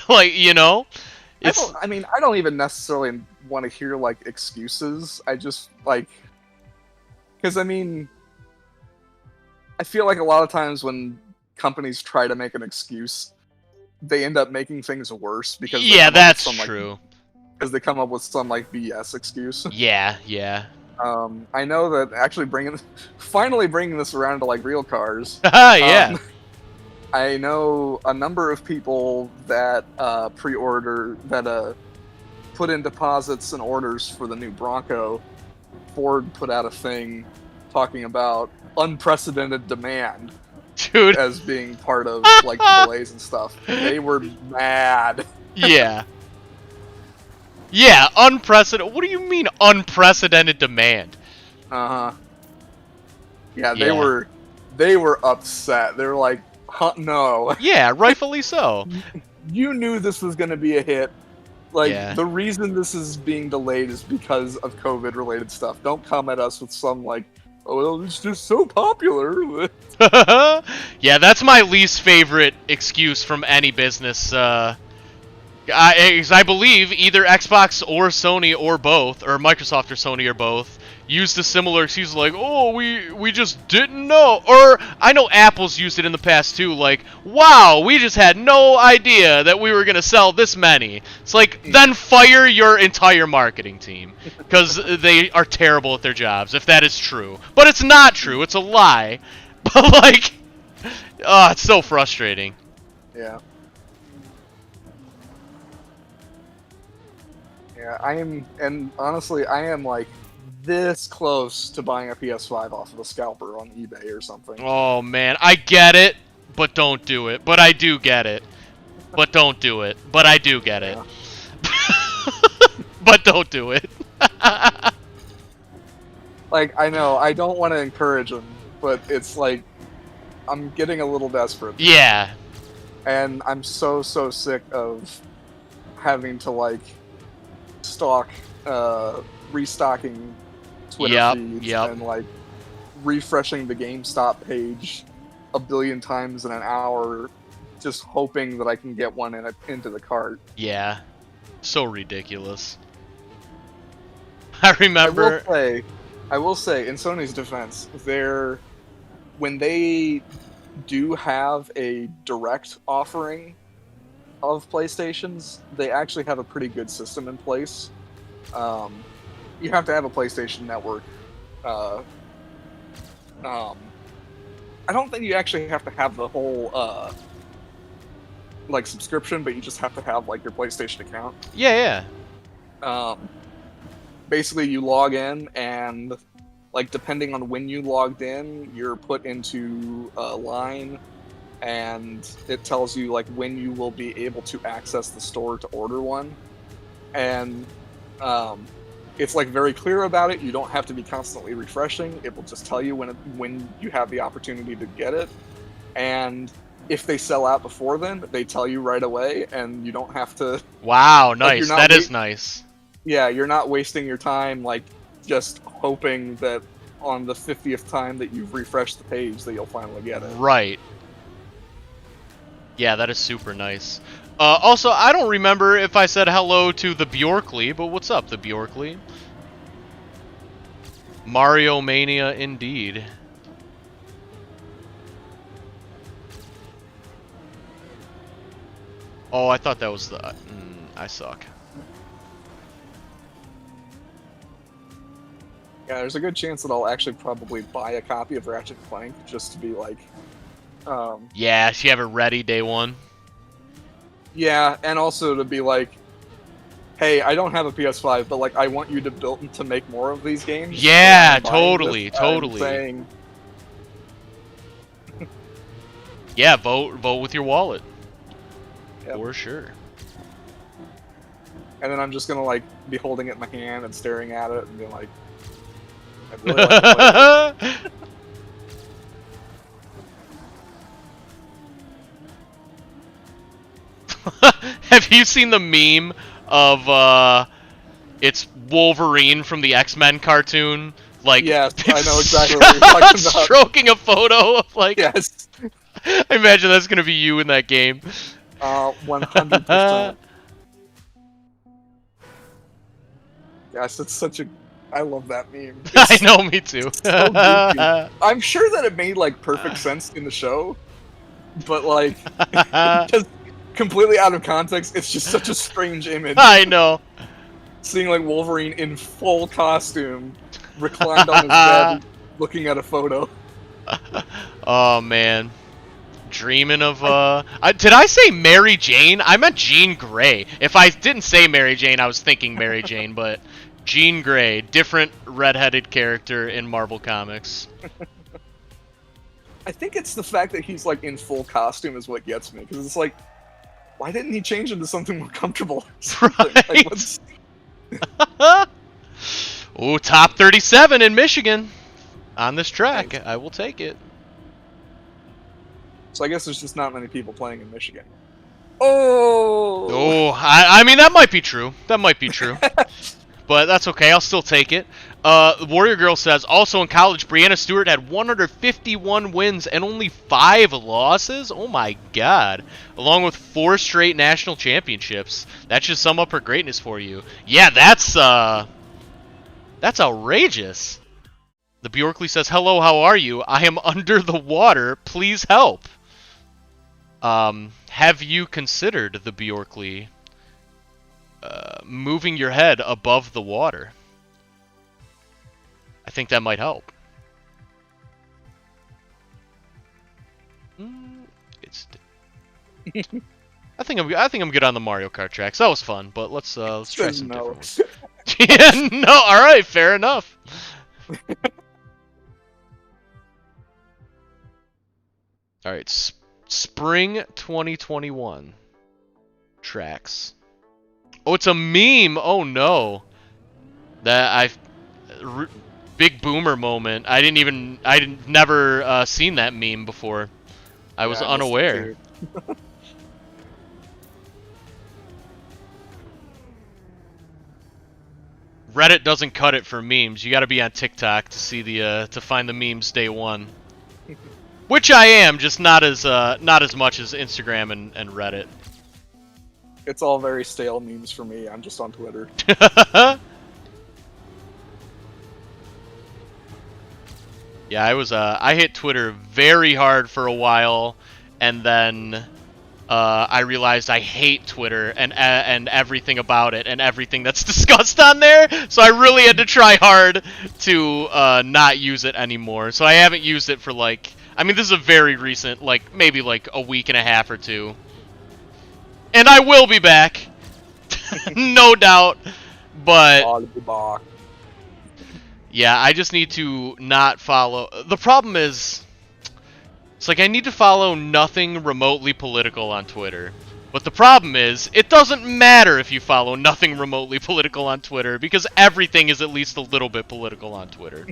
Like, you know? I don't even necessarily want to hear, like, excuses. I just, like... Because, I mean... I feel like a lot of times when companies try to make an excuse, they end up making things worse because that's true. Because they come up with some like BS excuse. Yeah. I know that actually finally bringing this around to like real cars. Yeah. I know a number of people that put in deposits and orders for the new Bronco. Ford put out a thing talking about unprecedented demand Dude. as being part of like the delays and stuff. They were mad. Yeah. Yeah, unprecedented. What do you mean unprecedented demand? Uh-huh. Yeah, Yeah. they were upset. They were like, huh, no. Yeah, rightfully so. You knew this was going to be a hit. Like, Yeah. the reason this is being delayed is because of COVID-related stuff. Don't come at us with some, like, oh, well, it's just so popular. Yeah, that's my least favorite excuse from any business. I believe either Xbox or Sony or both, or Microsoft or Sony or both, used a similar excuse like, oh, we just didn't know. Or I know Apple's used it in the past too, like, wow, we just had no idea that we were going to sell this many. It's like, then fire your entire marketing team, because they are terrible at their jobs, if that is true. But it's not true, it's a lie. But like, oh, it's so frustrating. Yeah. Yeah, and honestly, I am like this close to buying a PS5 off of a scalper on eBay or something. Oh man, I get it, but don't do it. But I do get it. But don't do it. But I do get it. But don't do it. Like, I know, I don't want to encourage them, but it's like, I'm getting a little desperate. Yeah. And I'm so sick of having to, like, restocking Twitter feeds and, like, refreshing the GameStop page a billion times in an hour, just hoping that I can get one into the cart. Yeah. So ridiculous. I remember... I will say, in Sony's defense, when they do have a direct offering of PlayStations, they actually have a pretty good system in place. You have to have a PlayStation Network. I don't think you actually have to have the whole like subscription, but you just have to have like your PlayStation account. Yeah. Basically, you log in, and like depending on when you logged in, you're put into a line, and it tells you like when you will be able to access the store to order one, and it's like very clear about it. You don't have to be constantly refreshing. It will just tell you when you have the opportunity to get it, and if they sell out before then, they tell you right away, and you don't have to. Wow, nice. That is nice. Yeah, you're not wasting your time like just hoping that on the 50th time that you've refreshed the page that you'll finally get it. Right. Yeah, that is super nice. Also, I don't remember if I said hello to the Bjorkley, but what's up, the Bjorkley? Mario Mania indeed. Oh, I thought that was the... I suck. Yeah, there's a good chance that I'll actually probably buy a copy of Ratchet & Clank just to be like... yeah, she have it ready day one. Yeah, and also to be like, hey, I don't have a PS5, but like I want you to make more of these games. Yeah, totally. Yeah, vote with your wallet. Yep. For sure. And then I'm just gonna like be holding it in my hand and staring at it and being like, I really like to play this. Have you seen the meme of it's Wolverine from the X-Men cartoon? Like, yes, I know exactly what you're talking about. Stroking a photo of like. Yes. I imagine that's gonna be you in that game. 100%. Gosh, that's such a... I love that meme. I know, me too. So goofy. I'm sure that it made like perfect sense in the show, but like, just completely out of context, it's just such a strange image. I know. Seeing like Wolverine in full costume, reclined on his bed, looking at a photo. Oh man. Dreaming of, did I say Mary Jane? I meant Jean Grey. If I didn't say Mary Jane, I was thinking Mary Jane, but Jean Grey, different redheaded character in Marvel Comics. I think it's the fact that he's like in full costume is what gets me, because it's like, why didn't he change into something more comfortable? Right. Like, ooh, top 37 in Michigan on this track. Nice. I will take it. So I guess there's just not many people playing in Michigan. Oh! I mean, that might be true. That might be true. But that's okay. I'll still take it. Warrior Girl says, also in college, Brianna Stewart had 151 wins and only 5 losses? Oh my god. Along with 4 straight national championships. That should sum up her greatness for you. Yeah, that's outrageous. The Bjorkley says, hello, how are you? I am under the water. Please help. Have you considered, the Bjorkley, moving your head above the water? I think that might help. I think I'm good on the Mario Kart tracks. That was fun, but let's try some different ones. Yeah, no, all right, fair enough. All right, spring 2021 tracks. Oh, it's a meme. Oh no, big boomer moment. I'd never seen that meme before. I was unaware. Reddit doesn't cut it for memes. You got to be on TikTok to see to find the memes day one. Which I am, just not as much as Instagram and Reddit. It's all very stale memes for me. I'm just on Twitter. Yeah, I hit Twitter very hard for a while, and then I realized I hate Twitter and everything about it and everything that's discussed on there. So I really had to try hard to not use it anymore. So I haven't used it for this is a very recent, maybe a week and a half or 2. And I will be back, no doubt. But I'll be back. Yeah, I just need to not follow. The problem is, it's I need to follow nothing remotely political on Twitter. But the problem is, it doesn't matter if you follow nothing remotely political on Twitter, because everything is at least a little bit political on Twitter.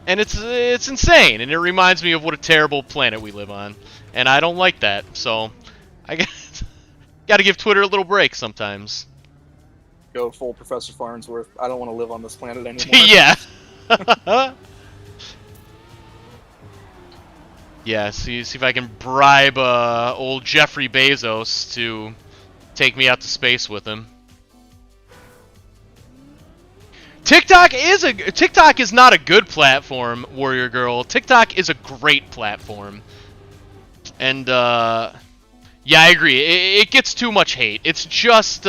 And it's insane, and it reminds me of what a terrible planet we live on. And I don't like that, so I gotta give Twitter a little break sometimes. Go full Professor Farnsworth. I don't want to live on this planet anymore. Yeah. Yeah, see if I can bribe old Jeffrey Bezos to take me out to space with him. TikTok is not a good platform, Warrior Girl. TikTok is a great platform. And yeah, I agree. It gets too much hate. It's just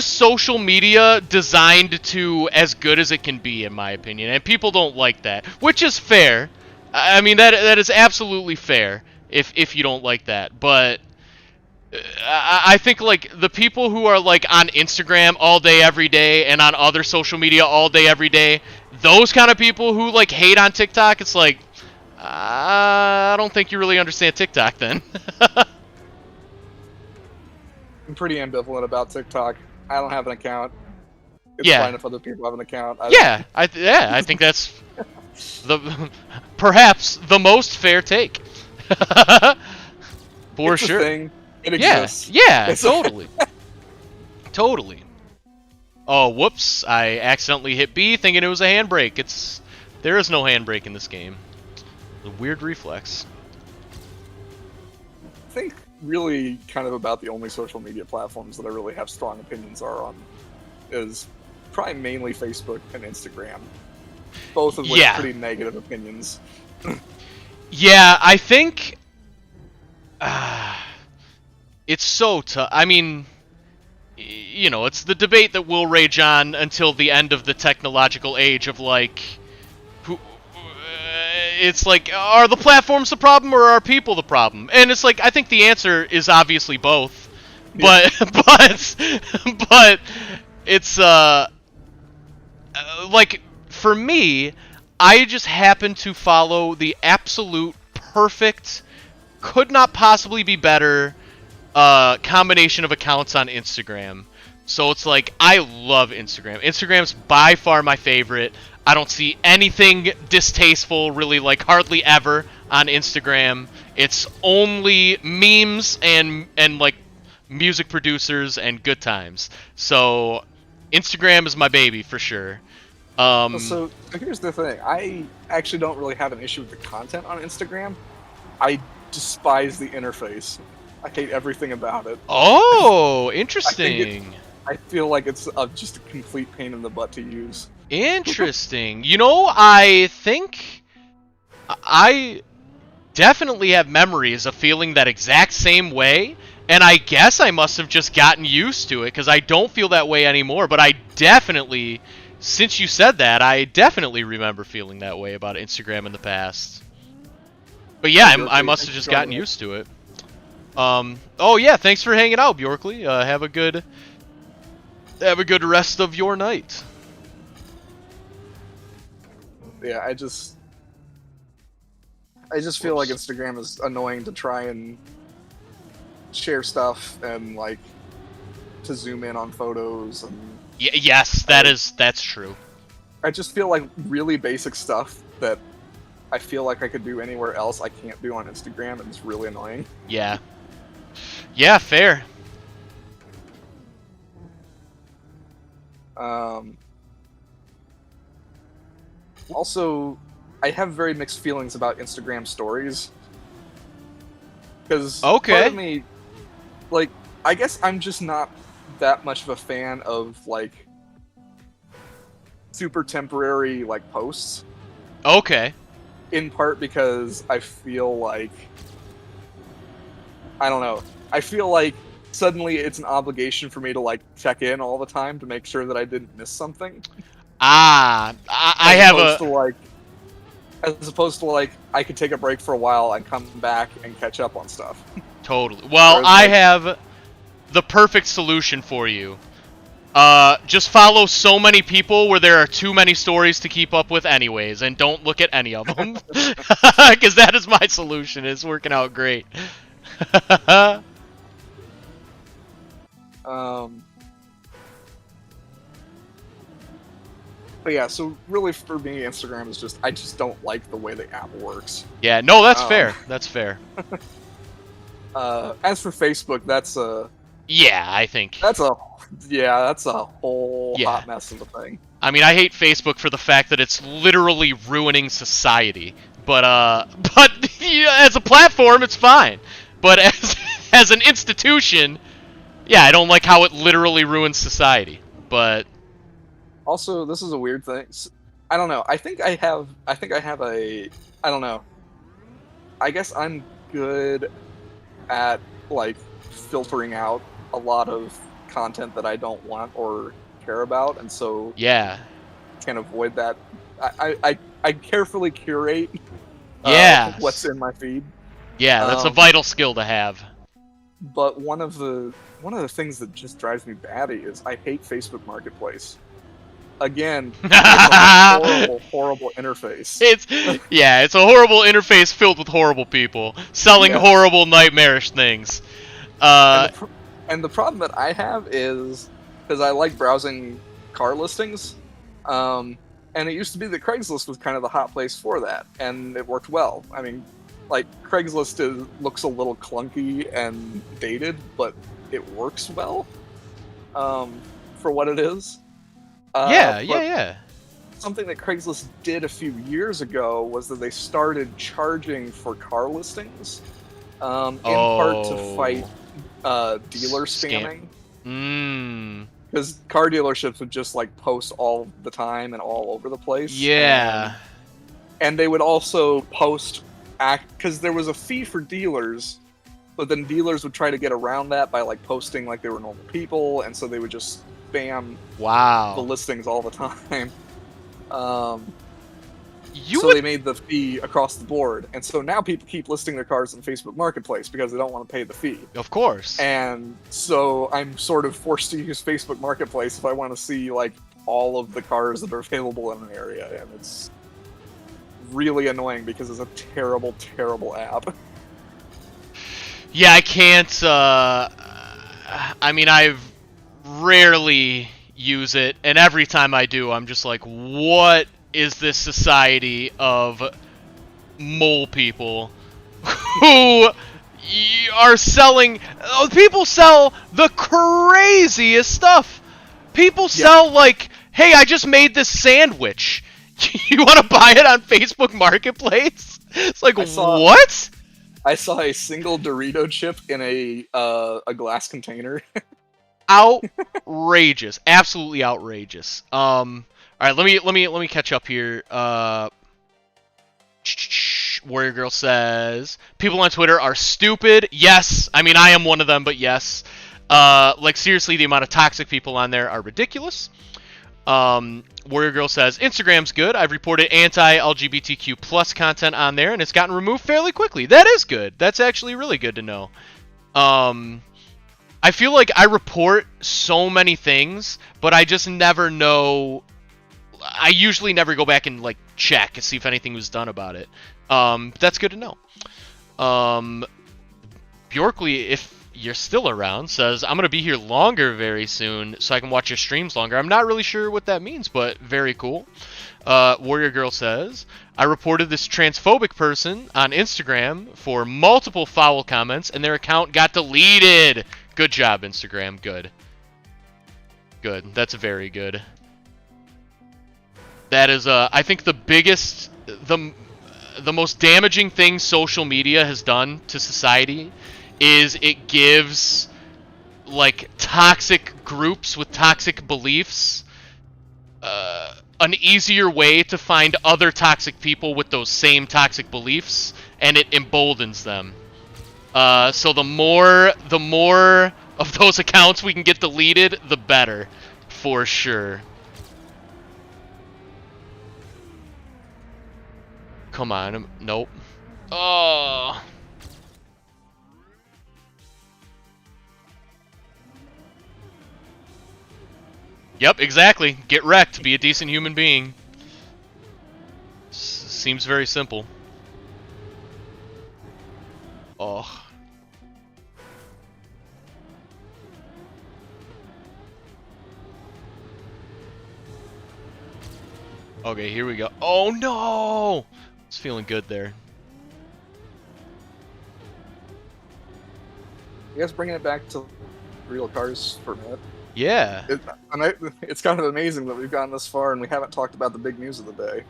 social media designed to as good as it can be, in my opinion. And people don't like that, which is fair. I mean, that is absolutely fair if you don't like that. But I think the people who are on Instagram all day every day and on other social media all day every day, those kind of people who hate on TikTok, it's I don't think you really understand TikTok then. I'm pretty ambivalent about TikTok. I don't have an account. It's Yeah. fine if other people have an account. I think that's perhaps the most fair take. For it's sure. A thing. It exists. Yeah, totally. Totally. Oh, whoops. I accidentally hit B thinking it was a handbrake. There is no handbrake in this game. It's a weird reflex. I think really kind of about the only social media platforms that I really have strong opinions on is probably mainly Facebook and Instagram. Both of which pretty negative opinions. Yeah, I think it's so tough. I mean, it's the debate that will rage on until the end of the technological age of it's like, are the platforms the problem or are people the problem? And it's like, I think the answer is obviously both. But but it's like, for me, I just happen to follow the absolute perfect, could not possibly be better combination of accounts on Instagram. So it's like, I love Instagram. Instagram's by far my favorite. I don't see anything distasteful, really, like, hardly ever on Instagram. It's only memes and like music producers and good times. So Instagram is my baby for sure. So here's the thing. I actually don't really have an issue with the content on Instagram. I despise the interface. I hate everything about it. Oh, interesting. I feel like it's just a complete pain in the butt to use. Interesting. You know, I think I definitely have memories of feeling that exact same way, and I guess I must have just gotten used to it, because I don't feel that way anymore, but I definitely, since you said that, I definitely remember feeling that way about Instagram in the past. But yeah, I must have just gotten used to it. Oh yeah, thanks for hanging out, Bjorkley. Have a good rest of your night. Yeah, I just feel like Instagram is annoying to try and share stuff and, like, to zoom in on photos and yes, that's true. I just feel like really basic stuff that I feel like I could do anywhere else I can't do on Instagram, and it's really annoying. Yeah. Yeah, fair. Also, I have very mixed feelings about Instagram stories. Because part of me, like, I guess I'm just not that much of a fan of, like, super temporary, like, posts. Okay. In part because I feel like, I don't know, I feel like suddenly it's an obligation for me to, like, check in all the time to make sure that I didn't miss something. I have as opposed to, like, I could take a break for a while and come back and catch up on stuff. Totally. Well, I have the perfect solution for you. Just follow so many people where there are too many stories to keep up with anyways, and don't look at any of them. Because that is my solution. It's working out great. But yeah, so really for me, Instagram is just, I just don't like the way the app works. Yeah, no, that's fair. That's fair. As for Facebook, that's a... Yeah, I think. That's a whole hot mess of a thing. I mean, I hate Facebook for the fact that it's literally ruining society. But as a platform, it's fine. But as an institution, yeah, I don't like how it literally ruins society. But also, this is a weird thing. I don't know. I think I have a... I don't know. I guess I'm good at, like, filtering out a lot of content that I don't want or care about, and so yeah, can avoid that. I carefully curate what's in my feed. Yeah, that's a vital skill to have. But one of the things that just drives me batty is I hate Facebook Marketplace. Again, it's a horrible interface. It's a horrible interface filled with horrible people selling horrible, nightmarish things. And the problem that I have is, because I like browsing car listings, and it used to be that Craigslist was kind of the hot place for that, and it worked well. I mean, like, Craigslist looks a little clunky and dated, but it works well for what it is. Yeah. Something that Craigslist did a few years ago was that they started charging for car listings, in part to fight dealer spamming. Because car dealerships would just, like, post all the time and all over the place. Yeah. And they would also post because there was a fee for dealers, but then dealers would try to get around that by, like, posting like they were normal people, and so they would just spam the listings all the time. So they made the fee across the board, and so now people keep listing their cars on Facebook Marketplace because they don't want to pay the fee. Of course. And so I'm sort of forced to use Facebook Marketplace if I want to see like all of the cars that are available in an area, and it's really annoying because it's a terrible, terrible app. Yeah, I can't. I mean, I've rarely use it, and every time I do, I'm just like, what is this society of mole people who are selling? People sell the craziest stuff. People sell like, hey, I just made this sandwich. You want to buy it on Facebook Marketplace? It's like, what? I saw a single Dorito chip in a glass container. Outrageous, absolutely outrageous. All right, let me catch up here. Warrior Girl says people on Twitter are stupid. Yes, I mean I am one of them, but yes. Like seriously, the amount of toxic people on there are ridiculous. Warrior Girl says Instagram's good. I've reported anti-LGBTQ plus content on there, and it's gotten removed fairly quickly. That is good. That's actually really good to know. I feel like I report so many things, but I just never know. I usually never go back and like check and see if anything was done about it. That's good to know. Bjorkley, if you're still around, says I'm gonna be here longer very soon, so I can watch your streams longer. I'm not really sure what that means, but very cool. Warrior Girl says I reported this transphobic person on Instagram for multiple foul comments, and their account got deleted. Good job, Instagram. Good. Good. That's very good. That is, I think the biggest, the most damaging thing social media has done to society is it gives, like, toxic groups with toxic beliefs an easier way to find other toxic people with those same toxic beliefs, and it emboldens them. So the more of those accounts we can get deleted, the better, for sure. Come on, nope. Oh. Yep, exactly. Get wrecked. Be a decent human being. Seems very simple. Oh. Okay, here we go. Oh no! It's feeling good there. You guys bringing it back to real cars for a minute? Yeah. It's kind of amazing that we've gotten this far and we haven't talked about the big news of the day.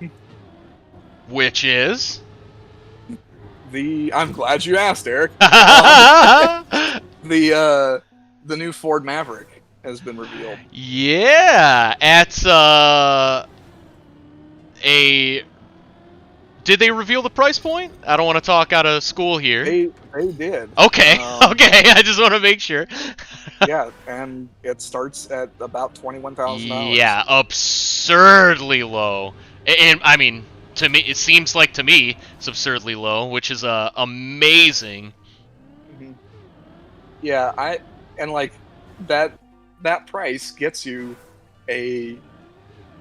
Which is? I'm glad you asked, Eric. The new Ford Maverick has been revealed. Yeah, at Did they reveal the price point? I don't want to talk out of school here. They did. Okay, okay. I just want to make sure. Yeah, and it starts at about $21,000. Yeah, absurdly low. And I mean, to me, it seems like to me it's absurdly low, which is amazing. Mm-hmm. Yeah, like that price gets you a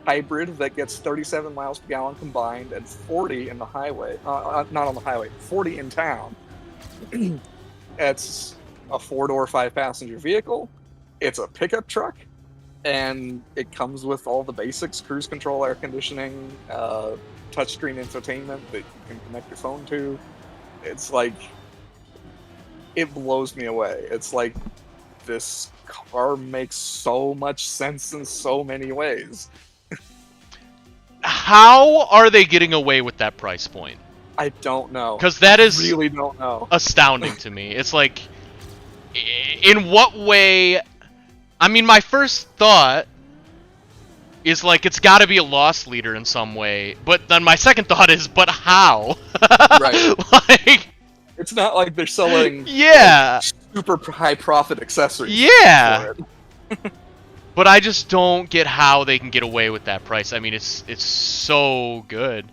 hybrid that gets 37 miles per gallon combined and 40 in the highway. Not on the highway, 40 in town. It's a 4-door, 5-passenger vehicle. It's a pickup truck, and it comes with all the basics: cruise control, air conditioning, touchscreen infotainment that you can connect your phone to. It's like, it blows me away. It's like, this car makes so much sense in so many ways. How are they getting away with that price point? I don't know. Because that is really don't know. Astounding to me. It's like, in what way? I mean, my first thought is like, it's got to be a loss leader in some way. But then my second thought is, but how? Right. Like, it's not like they're selling like, super high profit accessories. Yeah. But I just don't get how they can get away with that price. I mean, it's so good.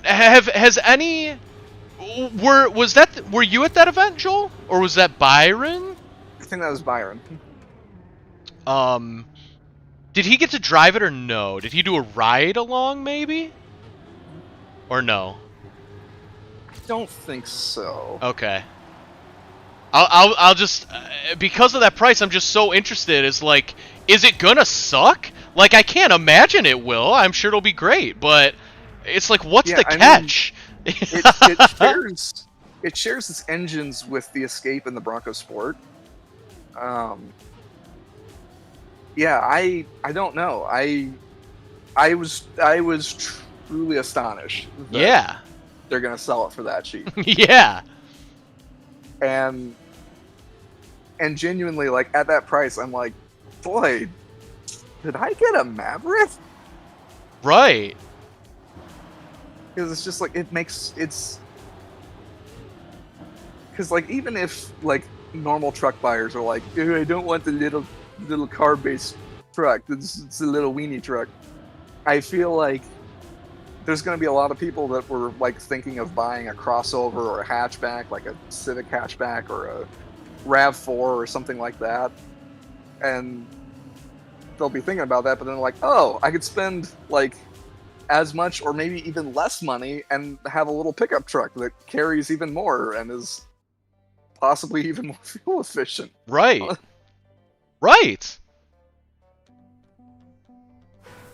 Has any were you at that event, Joel, or was that Byron? I think that was Byron. Did he get to drive it or no? Did he do a ride along maybe? Or no? I don't think so. Okay. I'll just because of that price, I'm just so interested. Is like, is it gonna suck? Like, I can't imagine it will. I'm sure it'll be great, but it's like, what's the catch? It shares its engines with the Escape and the Bronco Sport. Yeah, I don't know. I was truly astonished that they're gonna sell it for that cheap. Yeah. And genuinely, like, at that price, I'm like, boy, did I get a Maverick? Right. Because it's just like, it's because, like, even if, like, normal truck buyers are like, I don't want the little car-based truck, it's a little weenie truck, I feel like there's going to be a lot of people that were, like, thinking of buying a crossover or a hatchback, like a Civic hatchback or a RAV4 or something like that, and they'll be thinking about that, but then like, oh, I could spend, like, as much or maybe even less money and have a little pickup truck that carries even more and is possibly even more fuel efficient. Right. Right.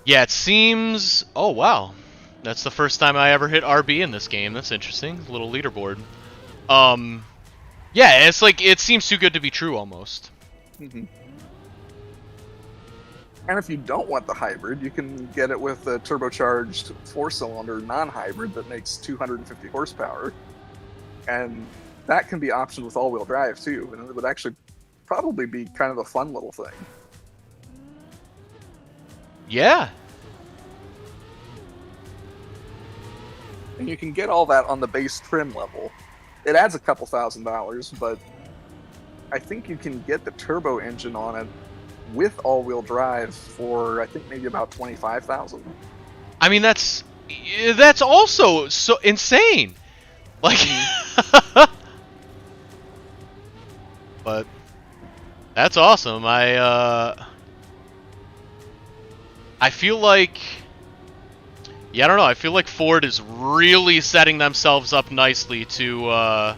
Yeah, it seems... Oh, wow. That's the first time I ever hit RB in this game. That's interesting. A little leaderboard. Yeah, it's like, it seems too good to be true, almost. Mm-hmm. And if you don't want the hybrid, you can get it with a turbocharged 4-cylinder non-hybrid that makes 250 horsepower. And that can be optioned with all-wheel drive, too. And it would actually probably be kind of a fun little thing. Yeah. And you can get all that on the base trim level. It adds a couple $1,000s, but I think you can get the turbo engine on it with all-wheel drive for, I think, maybe about $25,000. I mean, that's also so insane. Like, but that's awesome. I feel like, yeah, I don't know. I feel like Ford is really setting themselves up nicely to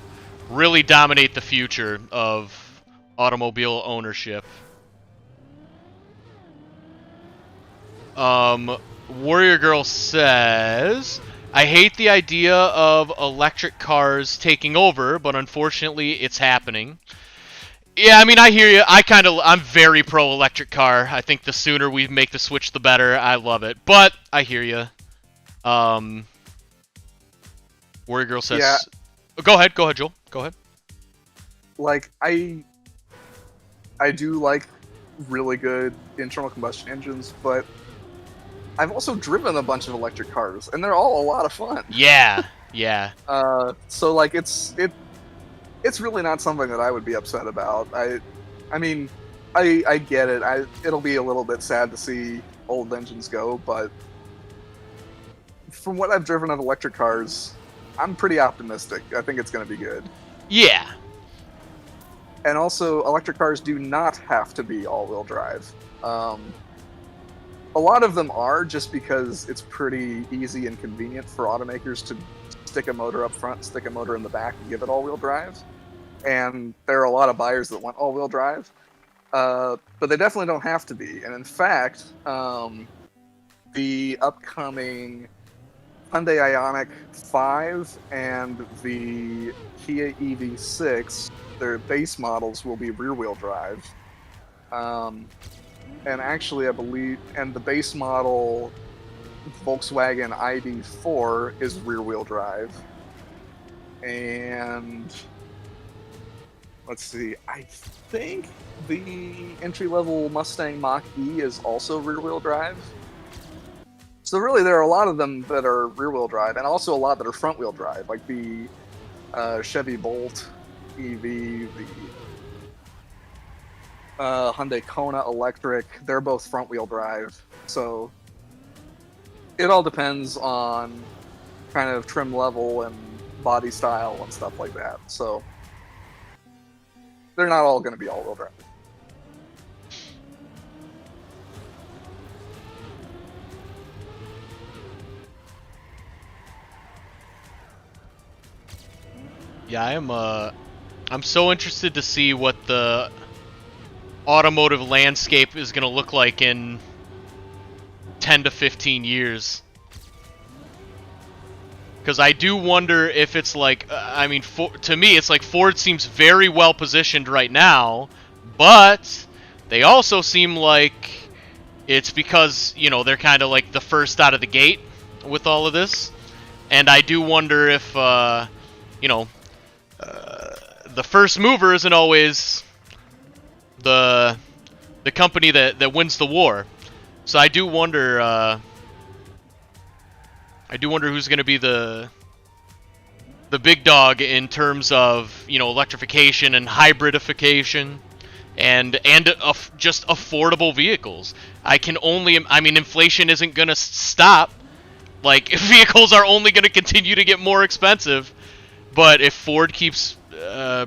really dominate the future of automobile ownership. Warrior Girl says, I hate the idea of electric cars taking over, but unfortunately it's happening. Yeah, I mean, I hear you. I'm very pro electric car. I think the sooner we make the switch, the better. I love it. But I hear you. Warrior Girl says, yeah. Go ahead, Joel. Go ahead. Like, I do like really good internal combustion engines, but I've also driven a bunch of electric cars, and they're all a lot of fun. Yeah, yeah. So, like, it's really not something that I would be upset about. I mean, I get it. It'll be a little bit sad to see old engines go, but from what I've driven of electric cars, I'm pretty optimistic. I think it's going to be good. Yeah. And also, electric cars do not have to be all-wheel drive. A lot of them are, just because it's pretty easy and convenient for automakers to stick a motor up front, stick a motor in the back, and give it all-wheel drive. And there are a lot of buyers that want all-wheel drive. But they definitely don't have to be. And in fact, the upcoming Hyundai Ioniq 5 and the Kia EV6, their base models will be rear-wheel drive. And actually, I believe, and the base model Volkswagen ID4 is rear-wheel drive. And let's see, I think the entry-level Mustang Mach-E is also rear-wheel drive. So really, there are a lot of them that are rear-wheel drive, and also a lot that are front-wheel drive, like the Chevy Bolt EV, the Hyundai Kona Electric. They're both front-wheel drive. So it all depends on kind of trim level and body style and stuff like that. So they're not all going to be all-wheel drive. Yeah, I'm so interested to see what the automotive landscape is going to look like in 10 to 15 years. Because I do wonder if it's like, I mean, to me, it's like Ford seems very well positioned right now, but they also seem like it's because, you know, they're kind of like the first out of the gate with all of this. And I do wonder if, you know, the first mover isn't always the company that wins the war. So I do wonder who's going to be the big dog in terms of, you know, electrification and hybridification and just affordable vehicles. I mean, inflation isn't going to stop. Like, vehicles are only going to continue to get more expensive. But if Ford keeps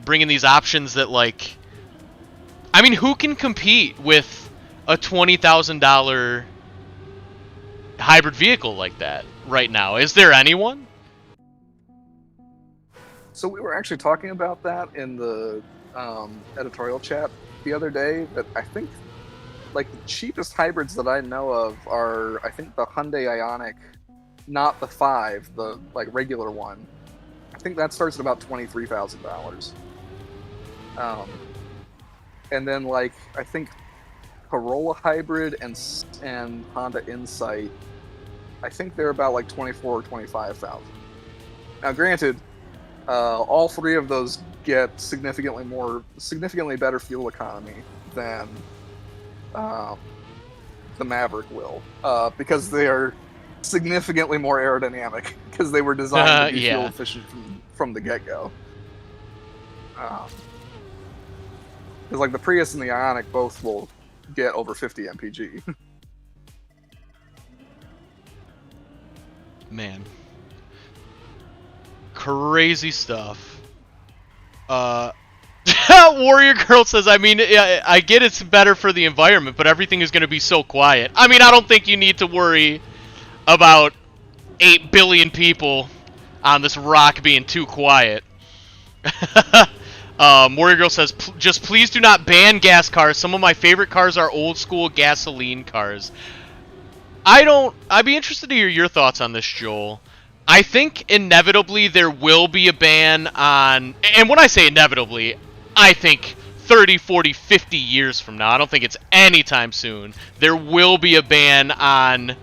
bringing these options that, like, I mean, who can compete with a $20,000 hybrid vehicle like that right now? Is there anyone? So we were actually talking about that in the editorial chat the other day, that I think, like, the cheapest hybrids that I know of are, I think, the Hyundai Ioniq, not the 5, the, like, regular one. I think that starts at about $23,000. And then, like, I think Corolla Hybrid and Honda Insight, I think they're about like 24 or 25,000. Now, granted, all three of those get significantly better fuel economy than the Maverick will, because they are significantly more aerodynamic, because they were designed to be fuel efficient from the get-go. Because, like, the Prius and the Ioniq both will get over 50 mpg. Man. Crazy stuff. Warrior Girl says, I mean, I get it's better for the environment, but everything is going to be so quiet. I mean, I don't think you need to worry about 8 billion people on this rock being too quiet. Warrior Girl says, just please do not ban gas cars. Some of my favorite cars are old school gasoline cars. I'd be interested to hear your thoughts on this, Joel. I think inevitably there will be a ban on, and when I say inevitably, I think 30, 40, 50 years from now, I don't think it's anytime soon, there will be a ban on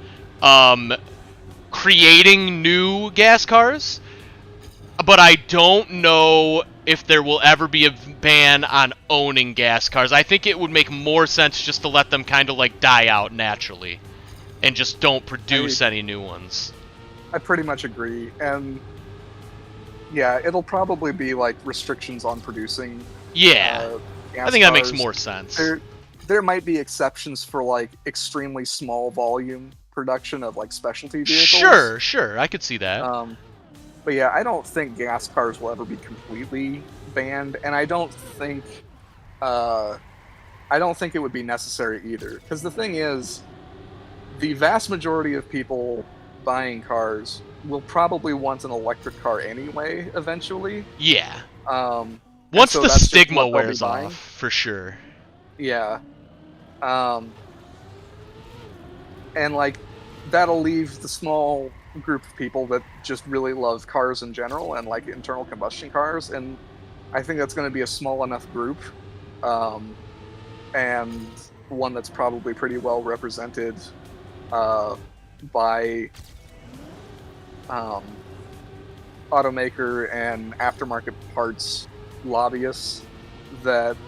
creating new gas cars. But I don't know if there will ever be a ban on owning gas cars. I think it would make more sense just to let them kind of like die out naturally and just don't produce any new ones. I pretty much agree. And yeah, it'll probably be like restrictions on producing. Yeah. I think that makes more sense. There might be exceptions for like extremely small volume production of like specialty vehicles. Sure. I could see that. But yeah, I don't think gas cars will ever be completely banned, and I don't think it would be necessary either. Because the thing is, the vast majority of people buying cars will probably want an electric car anyway, eventually. Yeah. Once the stigma wears off, for sure. Yeah. And like, that'll leave the small group of people that just really love cars in general and like internal combustion cars, and I think that's going to be a small enough group, and one that's probably pretty well represented by automaker and aftermarket parts lobbyists, that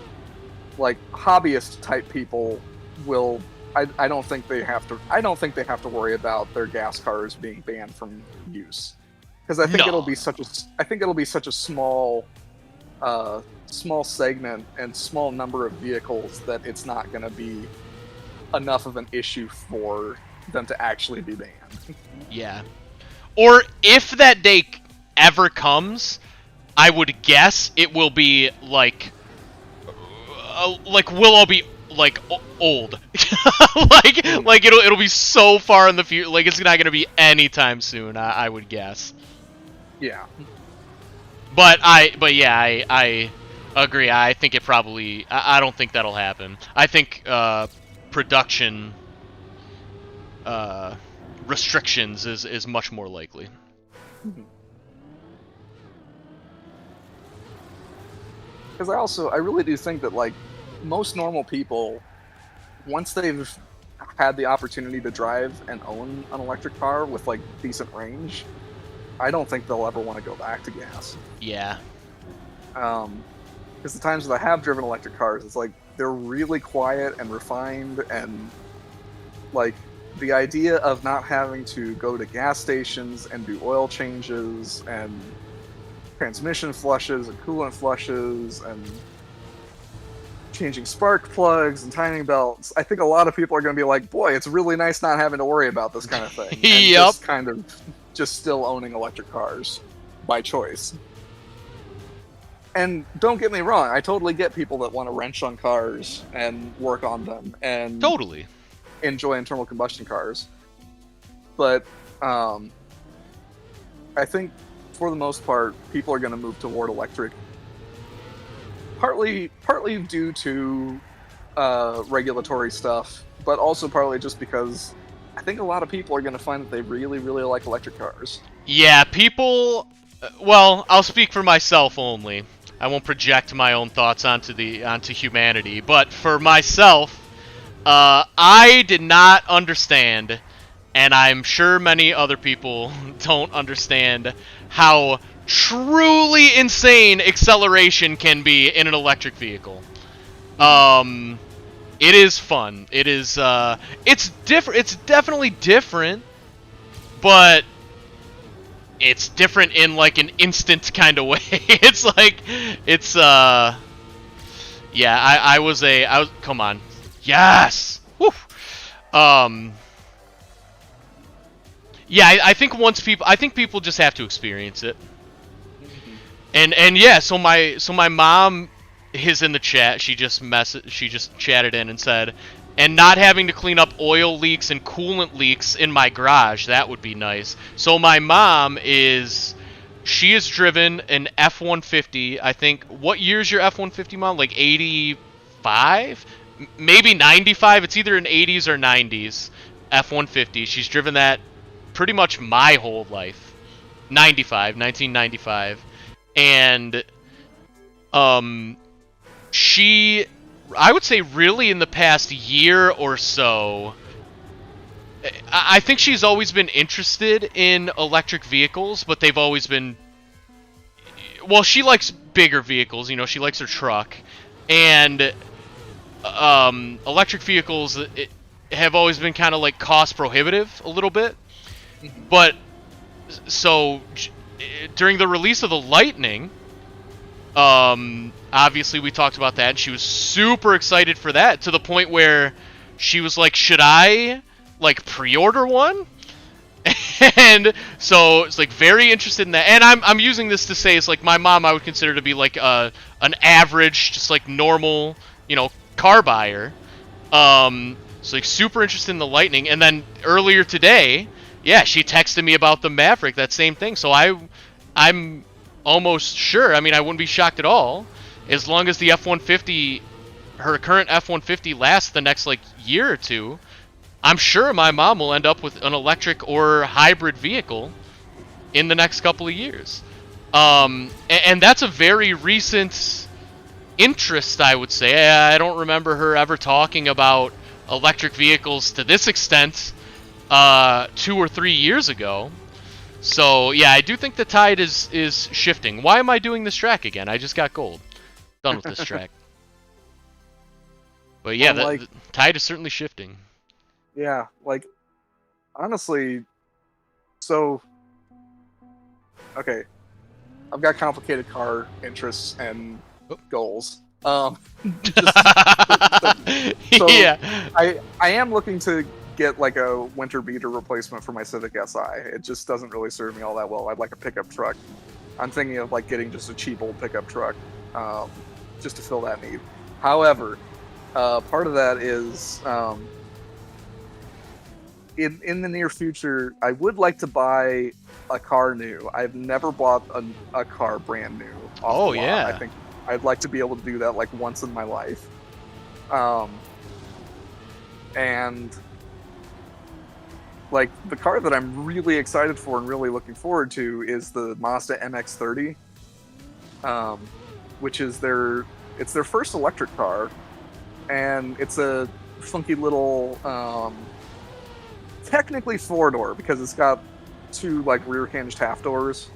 like hobbyist type people will. I don't think they have to worry about their gas cars being banned from use, because I think it'll be such a small segment and small number of vehicles that it's not going to be enough of an issue for them to actually be banned. Yeah. or if that day ever comes, I would guess it will be like we'll all be like old, like it'll be so far in the future, like it's not gonna be anytime soon. I would guess. Yeah. But yeah, I agree. I think it probably. I don't think that'll happen. I think production restrictions is much more likely. Because I really do think that, like, most normal people, once they've had the opportunity to drive and own an electric car with, like, decent range, I don't think they'll ever want to go back to gas. Yeah. Because the times that I have driven electric cars, it's like, they're really quiet and refined, and, like, the idea of not having to go to gas stations and do oil changes and transmission flushes and coolant flushes and changing spark plugs and timing belts, I think a lot of people are going to be like, boy, it's really nice not having to worry about this kind of thing. And Yep. just still owning electric cars by choice. And don't get me wrong, I totally get people that want to wrench on cars and work on them and Totally enjoy internal combustion cars. But I think for the most part, people are going to move toward electric. Partly due to regulatory stuff, but also partly just because I think a lot of people are going to find that they really, really like electric cars. Yeah, people. Well, I'll speak for myself only. I won't project my own thoughts onto humanity. But for myself, I did not understand, and I'm sure many other people don't understand, how truly insane acceleration can be in an electric vehicle. It is fun. It is it's different. It's definitely different, but it's different in like an instant kind of way. It's like yeah, I was come on. Yes. Woo. Yeah, I think people just have to experience it. And yeah, so my mom is in the chat. She just chatted in and said, and not having to clean up oil leaks and coolant leaks in my garage, that would be nice. So my mom she has driven an F-150, I think. What year's your F-150, Mom? Like 85? Maybe 95? It's either in 80s or 90s F-150. She's driven that pretty much my whole life. 1995. And she, I would say really in the past year or so, I think she's always been interested in electric vehicles, but they've always been, well, she likes bigger vehicles, you know, she likes her truck, and electric vehicles have always been kind of like cost prohibitive a little bit. But so during the release of the Lightning, obviously we talked about that, and she was super excited for that, to the point where she was like, should I like pre-order one? And so it's like very interested in that. And I'm using this to say, it's like my mom I would consider to be like an average, just like normal, you know, car buyer. So like super interested in the Lightning. And then earlier today, yeah, she texted me about the Maverick, that same thing. So I'm almost sure, I mean, I wouldn't be shocked at all, as long as the F-150, her current F-150 lasts the next like year or two, I'm sure my mom will end up with an electric or hybrid vehicle in the next couple of years. And that's a very recent interest, I would say. I don't remember her ever talking about electric vehicles to this extent 2 or 3 years ago. So yeah, I do think the tide is shifting. Why am I doing this track again? I just got gold. Done with this track. But yeah, the tide is certainly shifting. Yeah, like, honestly, so, okay, I've got complicated car interests and goals. So Yeah. I am looking to get like a winter beater replacement for my Civic Si. It just doesn't really serve me all that well. I'd like a pickup truck. I'm thinking of like getting just a cheap old pickup truck, just to fill that need. However, part of that is in the near future, I would like to buy a car new. I've never bought a car brand new. Oh yeah. I think I'd like to be able to do that like once in my life. And like the car that I'm really excited for and really looking forward to is the Mazda Mx30, which is their first electric car, and it's a funky little technically four-door because it's got two like rear-hinged half doors,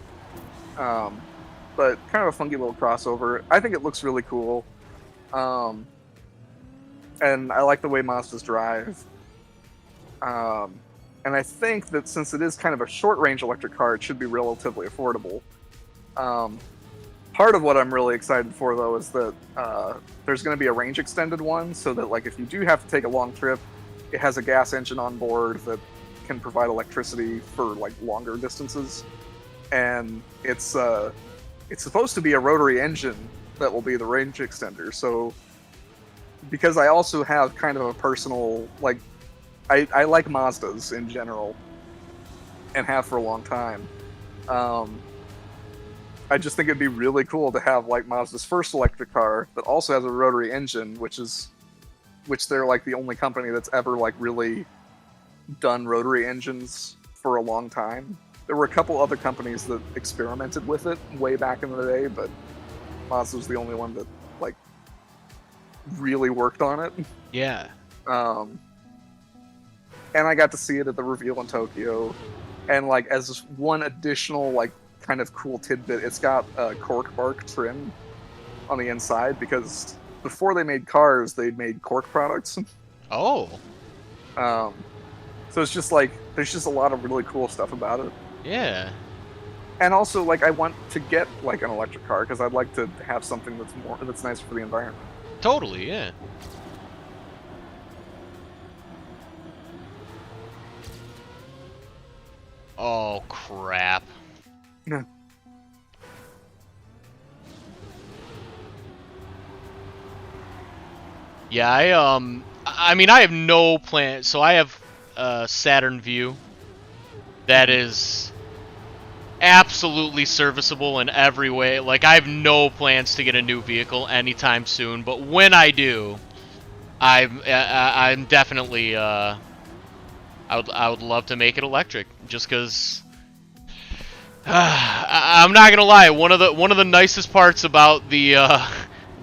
but kind of a funky little crossover. I think it looks really cool, and I like the way Mazdas drive. And I think that since it is kind of a short-range electric car, it should be relatively affordable. Part of what I'm really excited for, though, is that there's going to be a range-extended one, so that like if you do have to take a long trip, it has a gas engine on board that can provide electricity for like longer distances. And it's supposed to be a rotary engine that will be the range extender. So because I also have kind of a personal like I like Mazdas in general, and have for a long time. I just think it'd be really cool to have like Mazda's first electric car that also has a rotary engine, which they're like the only company that's ever like really done rotary engines for a long time. There were a couple other companies that experimented with it way back in the day, but Mazda was the only one that like really worked on it. Yeah. And I got to see it at the reveal in Tokyo. And like as one additional like kind of cool tidbit, it's got a cork bark trim on the inside because before they made cars, they made cork products. Oh. So it's just like there's just a lot of really cool stuff about it. Yeah. And also like I want to get like an electric car because I'd like to have something that's nicer for the environment. Totally, yeah. Oh crap. Yeah. Yeah, I mean I have no plan. So I have a Saturn View that is absolutely serviceable in every way. Like I have no plans to get a new vehicle anytime soon, but when I do, I'm definitely I would love to make it electric, just because. I'm not gonna lie. One of the nicest parts about the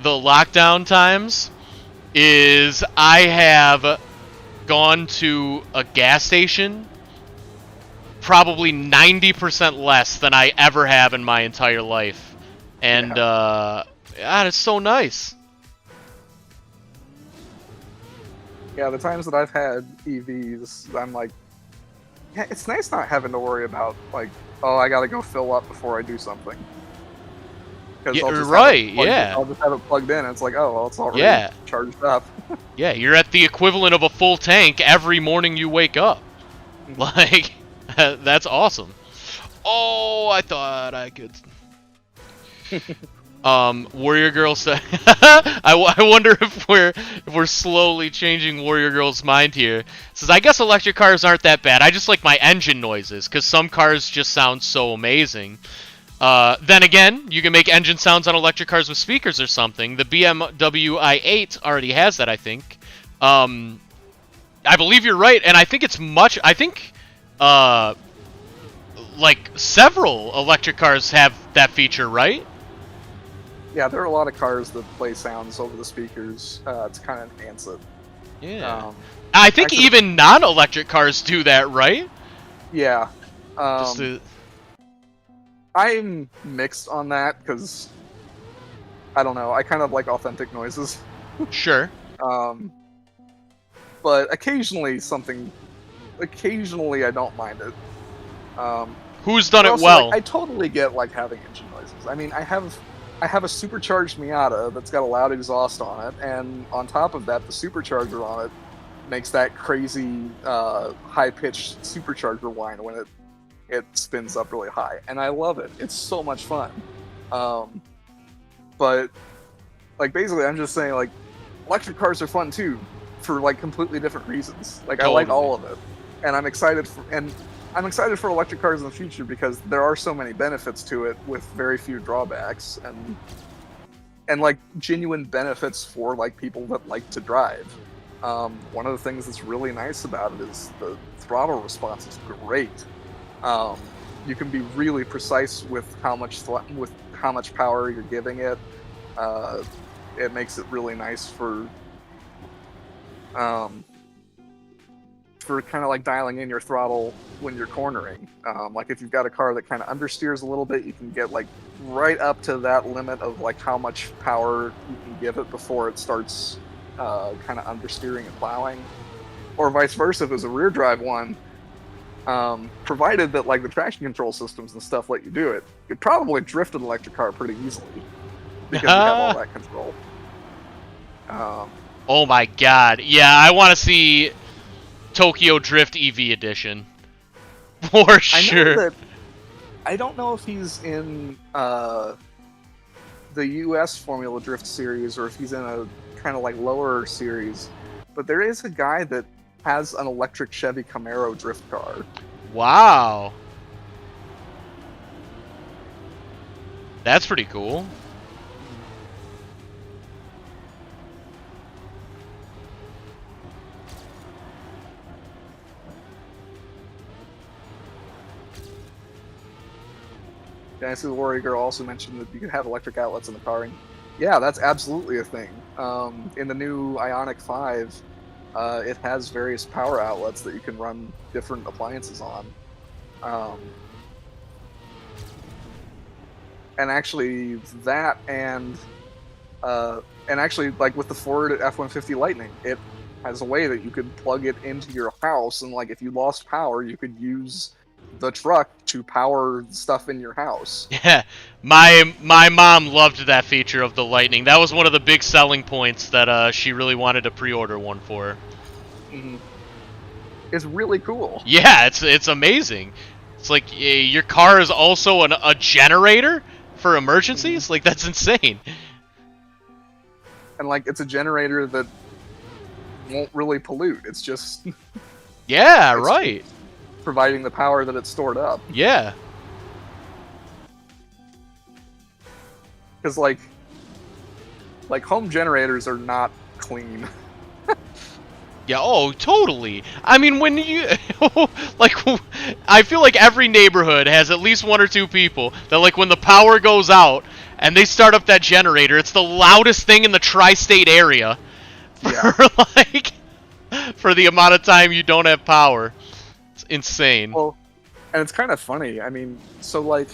lockdown times is I have gone to a gas station probably 90% less than I ever have in my entire life, and God, it's so nice. Yeah, the times that I've had EVs, I'm like, yeah, it's nice not having to worry about, like, oh, I gotta go fill up before I do something. Yeah, right, yeah. I'll just have it plugged in, and it's like, oh, well, it's already charged up. Yeah, you're at the equivalent of a full tank every morning you wake up. Like, that's awesome. Oh, I thought I could... Warrior Girl said, I wonder if we're slowly changing Warrior Girl's mind here. Says, I guess electric cars aren't that bad. I just like my engine noises, because some cars just sound so amazing. Then again, you can make engine sounds on electric cars with speakers or something. The BMW i8 already has that, I think. I believe you're right, and I think it's much... I think, like, several electric cars have that feature, right? Yeah, there are a lot of cars that play sounds over the speakers to kind of enhance it. Yeah. I think actually, even non-electric cars do that, right? Yeah. I'm mixed on that because, I don't know, I kind of like authentic noises. Sure. But occasionally I don't mind it. Who's done it also, well? Like, I totally get like having engine noises. I mean, I have a supercharged Miata that's got a loud exhaust on it, and on top of that, the supercharger on it makes that crazy high-pitched supercharger whine when it spins up really high, and I love it. It's so much fun. But like basically, I'm just saying like electric cars are fun too, for like completely different reasons. Like I like all of it, and I'm excited for electric cars in the future because there are so many benefits to it with very few drawbacks, and like genuine benefits for like people that like to drive. One of the things that's really nice about it is the throttle response is great. You can be really precise with how much power you're giving it. It makes it really nice for kind of like dialing in your throttle when you're cornering. Like if you've got a car that kind of understeers a little bit, you can get like right up to that limit of like how much power you can give it before it starts kind of understeering and plowing, or vice versa if it was a rear drive one. Provided that like the traction control systems and stuff let you do it, you'd probably drift an electric car pretty easily because you have all that control. Oh my god, yeah, I want to see Tokyo Drift EV Edition for sure. I don't know if he's in the US Formula Drift series or if he's in a kind of like lower series, but there is a guy that has an electric Chevy Camaro drift car. Wow. That's pretty cool. Dynasty the Warrior Girl also mentioned that you could have electric outlets in the car, and yeah, that's absolutely a thing. In the new Ioniq 5, it has various power outlets that you can run different appliances on. And actually that and actually like with the Ford F-150 Lightning, it has a way that you could plug it into your house, and like if you lost power, you could use the truck to power stuff in your house. Yeah, my mom loved that feature of the Lightning. That was one of the big selling points that she really wanted to pre-order one for. Mm-hmm. It's really cool. Yeah, it's amazing. It's like your car is also a generator for emergencies. Mm-hmm. Like that's insane. And like it's a generator that won't really pollute. It's just yeah, right. Providing the power that it's stored up. Yeah. Because like home generators are not clean. Yeah, oh, totally. I mean, when you like, I feel like every neighborhood has at least one or two people that like when the power goes out and they start up that generator, it's the loudest thing in the tri-state area for like for the amount of time you don't have power. It's insane. Well, and it's kind of funny. I mean, so like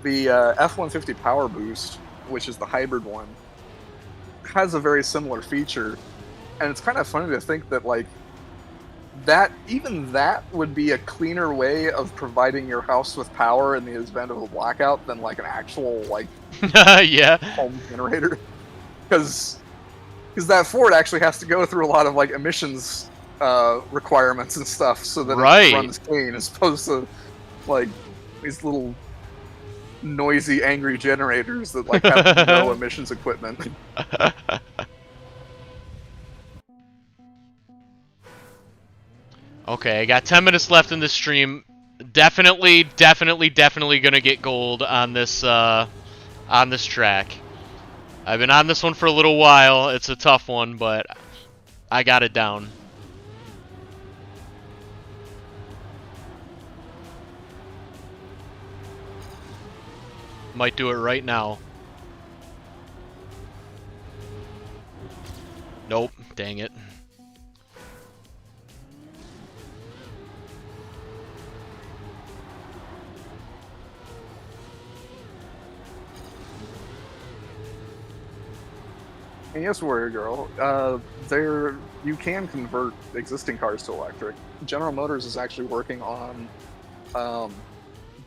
the F-150 Power Boost, which is the hybrid one, has a very similar feature, and it's kind of funny to think that like that would be a cleaner way of providing your house with power in the event of a blackout than like an actual like yeah home generator, because that Ford actually has to go through a lot of like emissions requirements and stuff so that it runs clean, as opposed to like these little noisy, angry generators that like have no emissions equipment. Okay, I got 10 minutes left in this stream. Definitely gonna get gold on this track. I've been on this one for a little while. It's a tough one, but I got it down. Might do it right now. Nope, dang it. And yes, Warrior Girl, you can convert existing cars to electric. General Motors is actually working on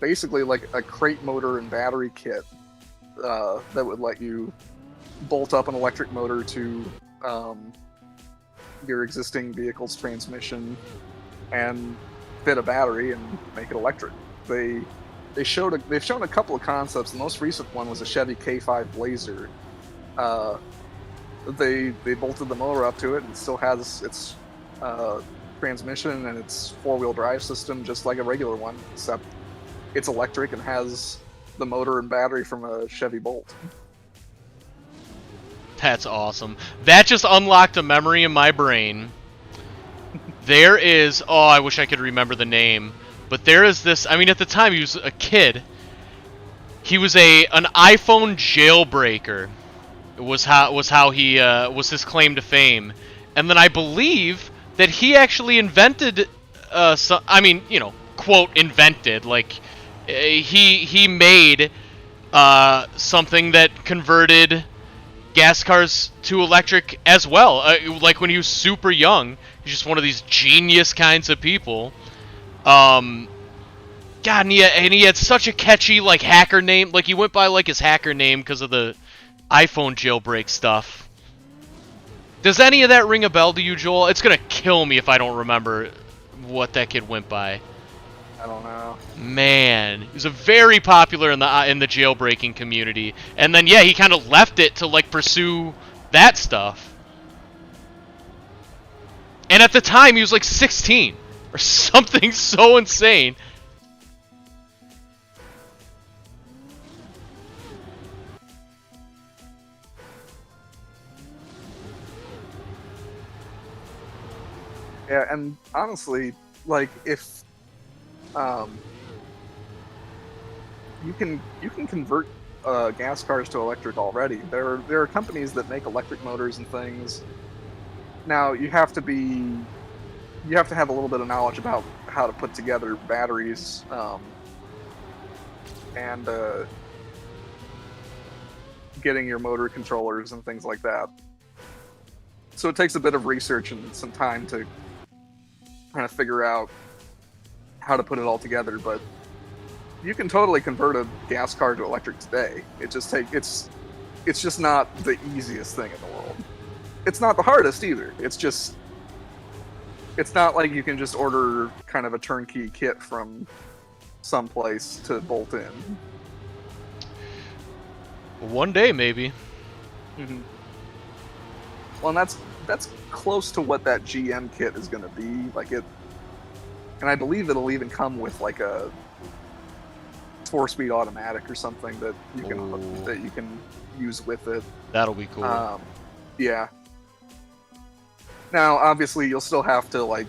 basically like a crate motor and battery kit that would let you bolt up an electric motor to your existing vehicle's transmission and fit a battery and make it electric. They've shown a couple of concepts. The most recent one was a Chevy K5 Blazer. They bolted the motor up to it and it still has its transmission and its four-wheel drive system just like a regular one, except it's electric and has the motor and battery from a Chevy Bolt. That's awesome. That just unlocked a memory in my brain. There is... Oh, I wish I could remember the name. But there is this... I mean, at the time, he was a kid. He was an iPhone jailbreaker. Was his claim to fame. And then I believe that he actually invented... I mean, you know, quote, invented. Like, he made something that converted gas cars to electric as well. Like when he was super young, he's just one of these genius kinds of people. God, and he had such a catchy like hacker name. Like he went by like his hacker name because of the iPhone jailbreak stuff. Does any of that ring a bell to you, Joel? It's gonna kill me if I don't remember what that kid went by. I don't know. Man, he was a very popular in the jailbreaking community, and then yeah, he kind of left it to like pursue that stuff. And at the time, he was like 16 or something so insane. Yeah, and honestly, like if you can convert gas cars to electric already. There are companies that make electric motors and things. Now you have to have a little bit of knowledge about how to put together batteries and getting your motor controllers and things like that. So it takes a bit of research and some time to kind of figure out how to put it all together, but you can totally convert a gas car to electric today. It's just not the easiest thing in the world. It's not the hardest either. It's not like you can just order kind of a turnkey kit from someplace to bolt in. One day, maybe. Mm-hmm. Well, and that's close to what that GM kit is going to be. Like it, and I believe it'll even come with like a 4-speed automatic or something that you can use with it. That'll be cool. Yeah. Now, obviously, you'll still have to like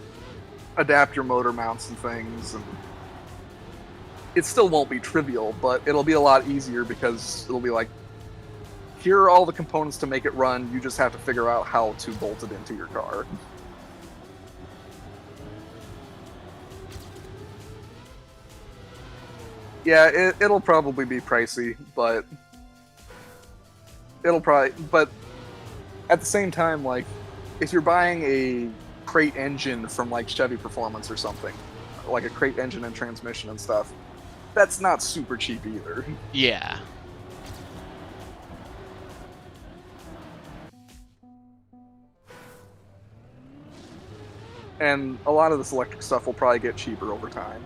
adapt your motor mounts and things, and it still won't be trivial, but it'll be a lot easier because it'll be like, here are all the components to make it run. You just have to figure out how to bolt it into your car. Yeah, it'll probably be pricey, but but at the same time, like, if you're buying a crate engine from like Chevy Performance or something, like a crate engine and transmission and stuff, that's not super cheap either. Yeah. And a lot of this electric stuff will probably get cheaper over time.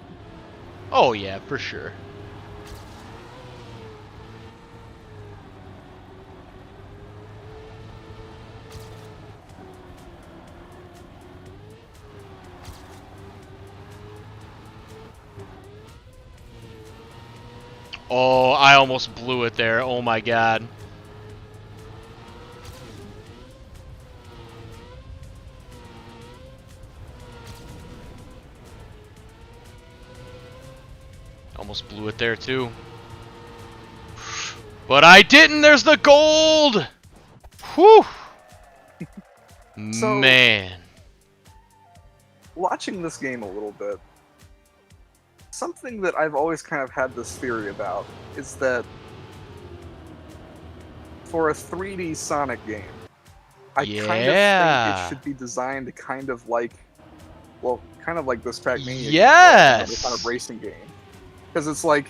Oh yeah, for sure. Oh, I almost blew it there. Oh my god. Almost blew it there too. But I didn't! There's the gold! Whew! So, man. Watching this game a little bit, something that I've always kind of had this theory about is that for a 3D Sonic game, I kind of think it should be designed kind of like this Trackmania yes! game, kind of racing game. Because it's like,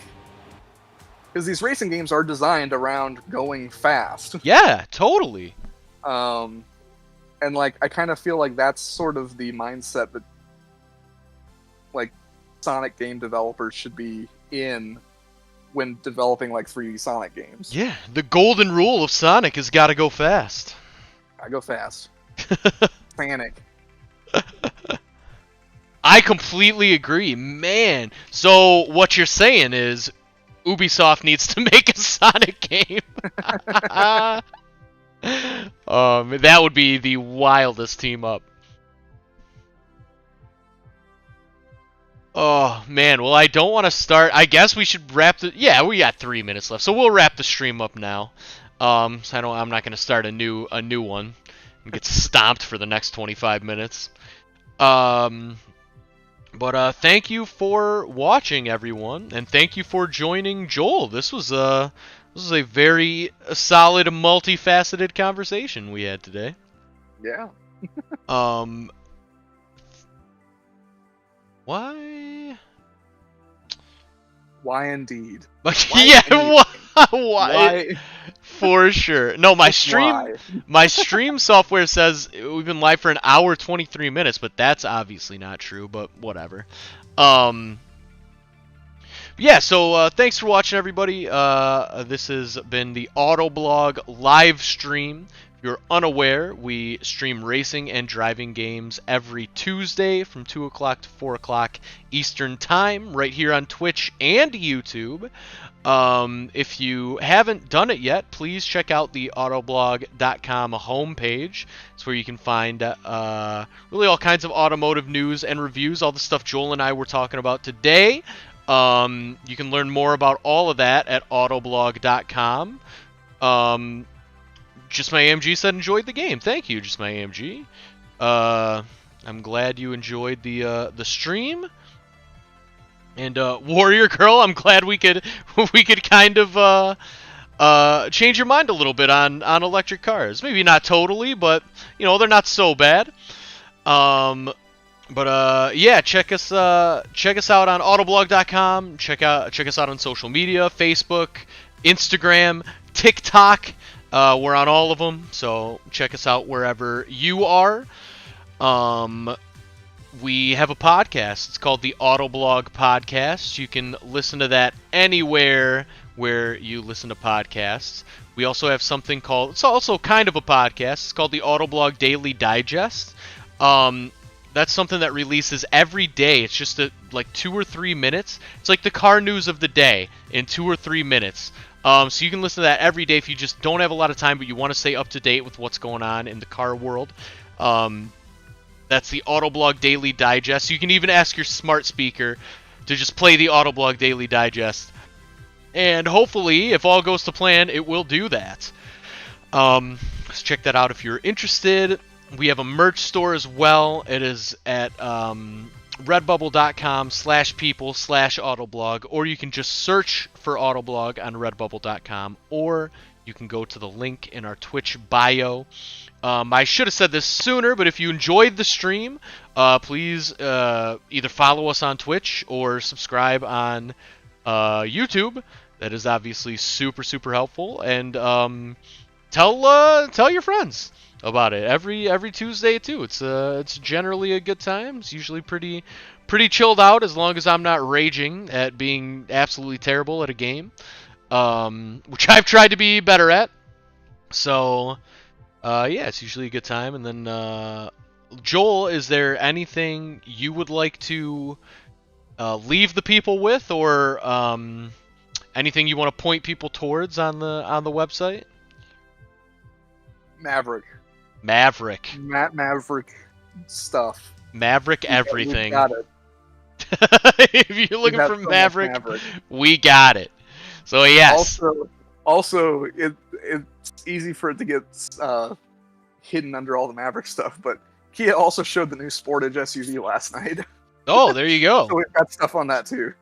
because these racing games are designed around going fast. Yeah, totally. And And like I kind of feel like that's sort of the mindset that like Sonic game developers should be in when developing like 3D Sonic games. Yeah, the golden rule of Sonic has got to go fast. I go fast. Panic. I completely agree, man. So what you're saying is Ubisoft needs to make a Sonic game. That would be the wildest team up. Oh man, well I don't want to start. I guess we should wrap the. Yeah, we got 3 minutes left, so we'll wrap the stream up now. So I'm not gonna start a new one and get stomped for the next 25 minutes. But thank you for watching, everyone, and thank you for joining Joel. This was a very solid, multifaceted conversation we had today. Yeah. Why? Why indeed? Yeah, why? For sure. No, my stream software says we've been live for an hour 23 minutes, but that's obviously not true, but whatever. Yeah, so thanks for watching, everybody. This has been the Autoblog live stream. If you're unaware, we stream racing and driving games every Tuesday from 2 o'clock to 4 o'clock Eastern Time, right here on Twitch and YouTube. If you haven't done it yet, please check out the Autoblog.com homepage. It's where you can find really all kinds of automotive news and reviews, all the stuff Joel and I were talking about today. You can learn more about all of that at Autoblog.com. Just My AMG said enjoyed the game. Thank you, Just My AMG. I'm glad you enjoyed the stream. And Warrior Girl, I'm glad we could kind of change your mind a little bit on electric cars. Maybe not totally, but you know they're not so bad. Yeah, check us out on Autoblog.com. Check us out on social media: Facebook, Instagram, TikTok. We're on all of them, so check us out wherever you are. We have a podcast. It's called the Autoblog Podcast. You can listen to that anywhere where you listen to podcasts. We also have something called, it's also kind of a podcast. It's called the Autoblog Daily Digest. That's something that releases every day. It's just like 2 or 3 minutes. It's like the car news of the day in 2 or 3 minutes. So you can listen to that every day if you just don't have a lot of time, but you want to stay up to date with what's going on in the car world. That's the Autoblog Daily Digest. You can even ask your smart speaker to just play the Autoblog Daily Digest. And hopefully, if all goes to plan, it will do that. So check that out if you're interested. We have a merch store as well. It is at redbubble.com/people/autoblog, or you can just search for Autoblog on redbubble.com, or you can go to the link in our Twitch bio. I should have said this sooner, but if you enjoyed the stream, please either follow us on Twitch or subscribe on YouTube. That is obviously super, super helpful. And tell your friends about it every Tuesday too. It's generally a good time. It's usually pretty chilled out, as long as I'm not raging at being absolutely terrible at a game, which I've tried to be better at. So yeah, it's usually a good time. And then Joel, is there anything you would like to leave the people with, or anything you want to point people towards on the website? Maverick stuff. Maverick everything. We got it. If you're looking for Maverick, we got it. So yes. Also, it's easy for it to get hidden under all the Maverick stuff, but Kia also showed the new Sportage SUV last night. Oh, there you go. So we've got stuff on that too.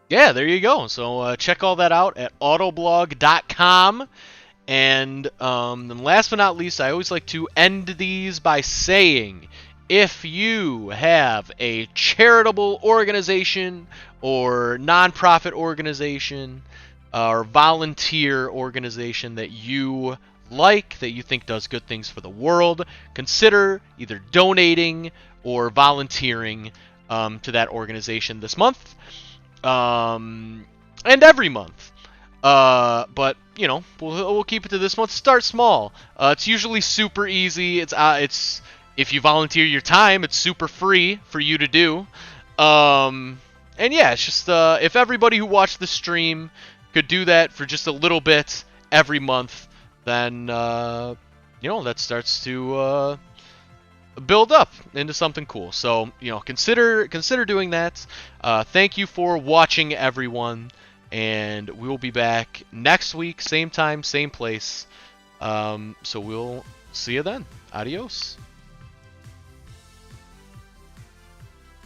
Yeah, there you go. So check all that out at autoblog.com. And then last but not least, I always like to end these by saying, if you have a charitable organization or nonprofit organization or volunteer organization that you like, that you think does good things for the world, consider either donating or volunteering to that organization this month, and every month. But you know, we'll keep it to this month. Start small. It's usually super easy. It's if you volunteer your time, it's super free for you to do. And yeah, it's just if everybody who watched the stream could do that for just a little bit every month, then you know, that starts to build up into something cool. So you know, consider doing that. Thank you for watching, everyone. And we will be back next week, same time, same place. So we'll see you then. Adios.